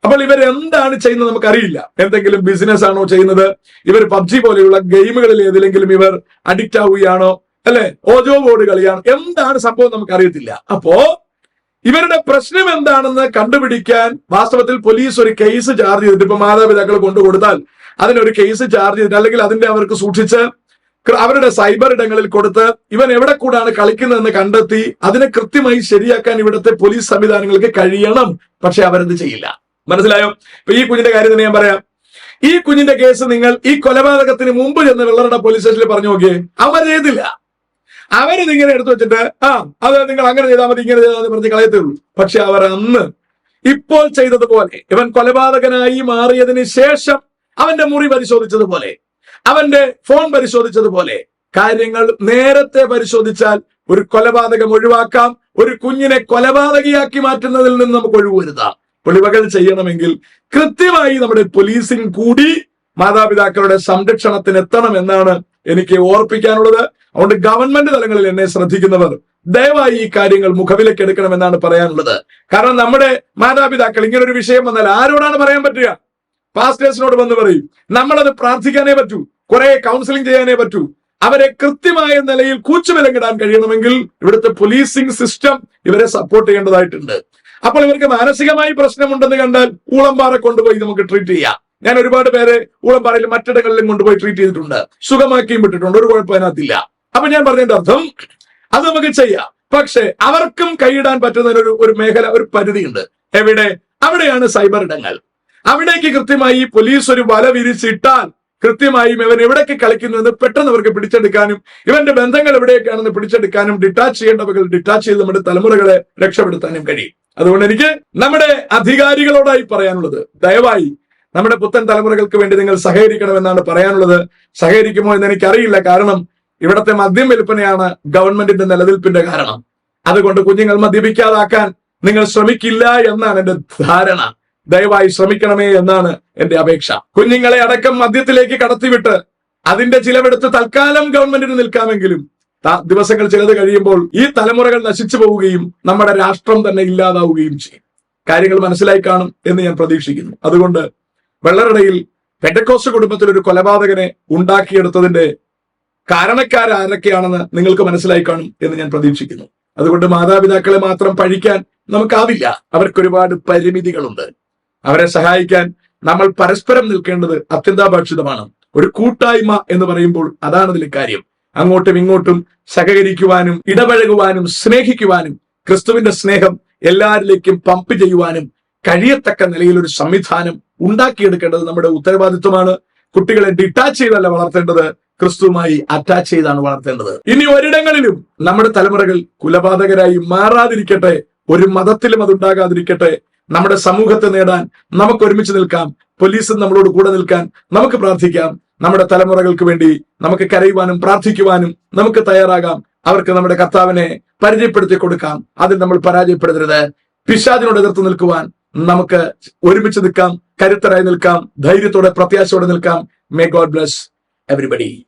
അപ്പോൾ ഇവരെന്താണ് ചെയ്യുന്നത് നമുക്കറിയില്ല. എന്തെങ്കിലും ബിസിനസ് ആണോ ചെയ്യുന്നത്? ഇവർ പബ്ജി പോലെയുള്ള ഗെയിമുകളിൽ ഏതിലെങ്കിലും ഇവർ അഡിക്റ്റ് ആവുകയാണോ? അല്ലെ, ഓജോ ബോർഡ് കളിയാണോ? എന്താണ് സംഭവം നമുക്കറിയത്തില്ല. അപ്പോ ഇവരുടെ പ്രശ്നം എന്താണെന്ന് കണ്ടുപിടിക്കാൻ വാസ്തവത്തിൽ പോലീസ് ഒരു കേസ് ചാർജ് ചെയ്തിട്ട്, ഇപ്പൊ മാതാപിതാക്കൾ കൊണ്ടുകൊടുത്താൽ അതിനൊരു കേസ് ചാർജ് ചെയ്തിട്ട്, അല്ലെങ്കിൽ അതിന്റെ അവർക്ക് സൂക്ഷിച്ച് അവരുടെ സൈബർ ഇടങ്ങളിൽ കൊടുത്ത് ഇവൻ എവിടെ കൂടാണ് കളിക്കുന്നതെന്ന് കണ്ടെത്തി അതിനെ കൃത്യമായി ശരിയാക്കാൻ ഇവിടുത്തെ പോലീസ് സംവിധാനങ്ങൾക്ക് കഴിയണം. പക്ഷെ അവരത് ചെയ്യില്ല. മനസ്സിലായോ? ഇപ്പൊ ഈ കുഞ്ഞിന്റെ കാര്യം തന്നെ ഞാൻ പറയാം. ഈ കുഞ്ഞിന്റെ കേസ് നിങ്ങൾ ഈ കൊലപാതകത്തിന് മുമ്പ് ചെന്ന് വെള്ളറട പോലീസ് സ്റ്റേഷനിൽ പറഞ്ഞു നോക്കിയേ, അവർ ചെയ്തില്ല. അവരിതിങ്ങനെ എടുത്തു വെച്ചിട്ട് അത് നിങ്ങൾ അങ്ങനെ ചെയ്താൽ മതി, ഇങ്ങനെ ചെയ്താൽ മതി പറഞ്ഞ് കളയത്തേ ഉള്ളൂ. പക്ഷെ അവർ അന്ന് ഇപ്പോൾ ചെയ്തതുപോലെ, ഇവൻ കൊലപാതകനായി മാറിയതിന് ശേഷം അവന്റെ മുറി പരിശോധിച്ചതുപോലെ, അവന്റെ ഫോൺ പരിശോധിച്ചതുപോലെ കാര്യങ്ങൾ നേരത്തെ പരിശോധിച്ചാൽ ഒരു കൊലപാതകം ഒഴിവാക്കാം. ഒരു കുഞ്ഞിനെ കൊലപാതകയാക്കി മാറ്റുന്നതിൽ നിന്ന് നമുക്ക് ഒഴിവുവരുത്താം. പൊളിവകൾ ചെയ്യണമെങ്കിൽ കൃത്യമായി നമ്മുടെ പോലീസിംഗ് കൂടി മാതാപിതാക്കളുടെ സംരക്ഷണത്തിന് എത്തണം എന്നാണ് എനിക്ക് ഓർപ്പിക്കാനുള്ളത്. അതുകൊണ്ട് ഗവൺമെന്റ് തലങ്ങളിൽ എന്നെ ശ്രദ്ധിക്കുന്നവർ ദയവായി ഈ കാര്യങ്ങൾ മുഖവിലക്കെടുക്കണമെന്നാണ് പറയാനുള്ളത്. കാരണം നമ്മുടെ മാതാപിതാക്കൾ ഇങ്ങനെ ഒരു വിഷയം വന്നാൽ ആരോടാണ് പറയാൻ പറ്റുക? പാസ്റ്റേഴ്സിനോട് വന്ന് പറയും. നമ്മളത് പ്രാർത്ഥിക്കാനേ പറ്റൂ, കുറെ കൗൺസിലിംഗ് ചെയ്യാനേ പറ്റൂ. അവരെ കൃത്യമായ നിലയിൽ കൂച്ചുവിലങ്ങിടാൻ കഴിയണമെങ്കിൽ ഇവിടുത്തെ പോലീസിംഗ് സിസ്റ്റം ഇവരെ സപ്പോർട്ട് ചെയ്യേണ്ടതായിട്ടുണ്ട്. അപ്പോൾ ഇവർക്ക് മാനസികമായി പ്രശ്നമുണ്ടെന്ന് കണ്ടാൽ ഊളംപാറ കൊണ്ടുപോയി നമുക്ക് ട്രീറ്റ് ചെയ്യാം. ഞാൻ ഒരുപാട് പേരെ ഊളംപാറയിൽ മറ്റിടങ്ങളിലും കൊണ്ടുപോയി ട്രീറ്റ് ചെയ്തിട്ടുണ്ട്, സുഖമാക്കിയും വിട്ടിട്ടുണ്ട്. ഒരു കുഴപ്പം അതിനകത്തില്ല. അപ്പൊ ഞാൻ പറഞ്ഞതിന്റെ അർത്ഥം അത് നമുക്ക് ചെയ്യാം. പക്ഷെ അവർക്കും കൈയിടാൻ പറ്റുന്നതിന് ഒരു മേഖല, ഒരു പരിധിയുണ്ട്. എവിടെ? അവിടെയാണ് സൈബർ ഇടങ്ങൾ. അവിടേക്ക് കൃത്യമായി പോലീസ് ഒരു വല വിരിച്ചിട്ടാൽ കൃത്യമായും ഇവൻ എവിടേക്ക് കളിക്കുന്നു എന്ന് പെട്ടെന്ന് അവർക്ക് പിടിച്ചെടുക്കാനും ഇവന്റെ ബന്ധങ്ങൾ എവിടേക്കാണെന്ന് പിടിച്ചെടുക്കാനും ഡിറ്റാച്ച് ചെയ്യേണ്ടവകൾ ഡിറ്റാച്ച് ചെയ്ത് നമ്മുടെ തലമുറകളെ രക്ഷപ്പെടുത്താനും കഴിയും. അതുകൊണ്ട് എനിക്ക് നമ്മുടെ അധികാരികളോടായി പറയാനുള്ളത്, ദയവായി നമ്മുടെ പുത്തൻ തലമുറകൾക്ക് വേണ്ടി നിങ്ങൾ സഹകരിക്കണമെന്നാണ് പറയാനുള്ളത്. സഹകരിക്കുമോ എന്ന് എനിക്കറിയില്ല. കാരണം ഇവിടത്തെ മദ്യം വിൽപ്പനയാണ് ഗവൺമെന്റിന്റെ നിലനിൽപ്പിന്റെ കാരണം. അതുകൊണ്ട് കുഞ്ഞുങ്ങൾ മദ്യപിക്കാതാക്കാൻ നിങ്ങൾ ശ്രമിക്കില്ല എന്നാണ് എന്റെ ധാരണ. ദയവായി ശ്രമിക്കണമേ എന്നാണ് എന്റെ അപേക്ഷ. കുഞ്ഞുങ്ങളെ അടക്കം മദ്യത്തിലേക്ക് കടത്തിവിട്ട് അതിന്റെ ചിലവെടുത്ത് തൽക്കാലം ഗവൺമെന്റിന് നിൽക്കാമെങ്കിലും ദിവസങ്ങൾ ചിലത് കഴിയുമ്പോൾ ഈ തലമുറകൾ നശിച്ചു പോവുകയും നമ്മുടെ രാഷ്ട്രം തന്നെ ഇല്ലാതാവുകയും ചെയ്യും. കാര്യങ്ങൾ മനസ്സിലായി കാണും എന്ന് ഞാൻ പ്രതീക്ഷിക്കുന്നു. അതുകൊണ്ട് വെള്ളറടയിൽ പെന്റക്കോസ്റ്റ് കുടുംബത്തിൽ ഒരു കൊലപാതകനെ ഉണ്ടാക്കിയെടുത്തതിന്റെ കാരണക്കാരാരൊക്കെയാണെന്ന് നിങ്ങൾക്ക് മനസ്സിലായി കാണും എന്ന് ഞാൻ പ്രതീക്ഷിക്കുന്നു. അതുകൊണ്ട് മാതാപിതാക്കളെ മാത്രം പഴിക്കാൻ നമുക്കാവില്ല. അവർക്കൊരുപാട് പരിമിതികളുണ്ട്. അവരെ സഹായിക്കാൻ നമ്മൾ പരസ്പരം നിൽക്കേണ്ടത് അത്യന്താപേക്ഷിതമാണ്. ഒരു കൂട്ടായ്മ എന്ന് പറയുമ്പോൾ അതാണ് ഇതിലെ കാര്യം. അങ്ങോട്ടും ഇങ്ങോട്ടും സഹകരിക്കുവാനും ഇടപഴകുവാനും സ്നേഹിക്കുവാനും ക്രിസ്തുവിന്റെ സ്നേഹം എല്ലാവരിലേക്കും പമ്പ് ചെയ്യുവാനും കഴിയത്തക്ക നിലയിൽ ഒരു സംവിധാനം ഉണ്ടാക്കിയെടുക്കേണ്ടത് നമ്മുടെ ഉത്തരവാദിത്വമാണ്. കുട്ടികളെ ഡിറ്റാച്ച് ചെയ്തല്ല വളർത്തേണ്ടത്, ക്രിസ്തുവുമായി അറ്റാച്ച് ചെയ്താണ് വളർത്തേണ്ടത്. ഇനി ഒരിടങ്ങളിലും നമ്മുടെ തലമുറകൾ കുലപാതകരായി മാറാതിരിക്കട്ടെ, ഒരു മതത്തിലും അതുണ്ടാകാതിരിക്കട്ടെ. നമ്മുടെ സമൂഹത്തെ നേടാൻ നമുക്ക് ഒരുമിച്ച് നിൽക്കാം. പോലീസും നമ്മളോട് കൂടെ നിൽക്കാൻ നമുക്ക് പ്രാർത്ഥിക്കാം. നമ്മുടെ തലമുറകൾക്ക് വേണ്ടി നമുക്ക് കരയുവാനും പ്രാർത്ഥിക്കുവാനും നമുക്ക് തയ്യാറാകാം. അവർക്ക് നമ്മുടെ കർത്താവിനെ പരിചയപ്പെടുത്തി കൊടുക്കാം. അതിൽ നമ്മൾ പരാജയപ്പെടരുത്. പിശാചിനോട് എതിർത്ത് നിൽക്കുവാൻ നമുക്ക് ഒരുമിച്ച് നിൽക്കാം, കരുത്തരായി നിൽക്കാം, ധൈര്യത്തോടെ പ്രത്യാശയോടെ നിൽക്കാം. May God bless everybody.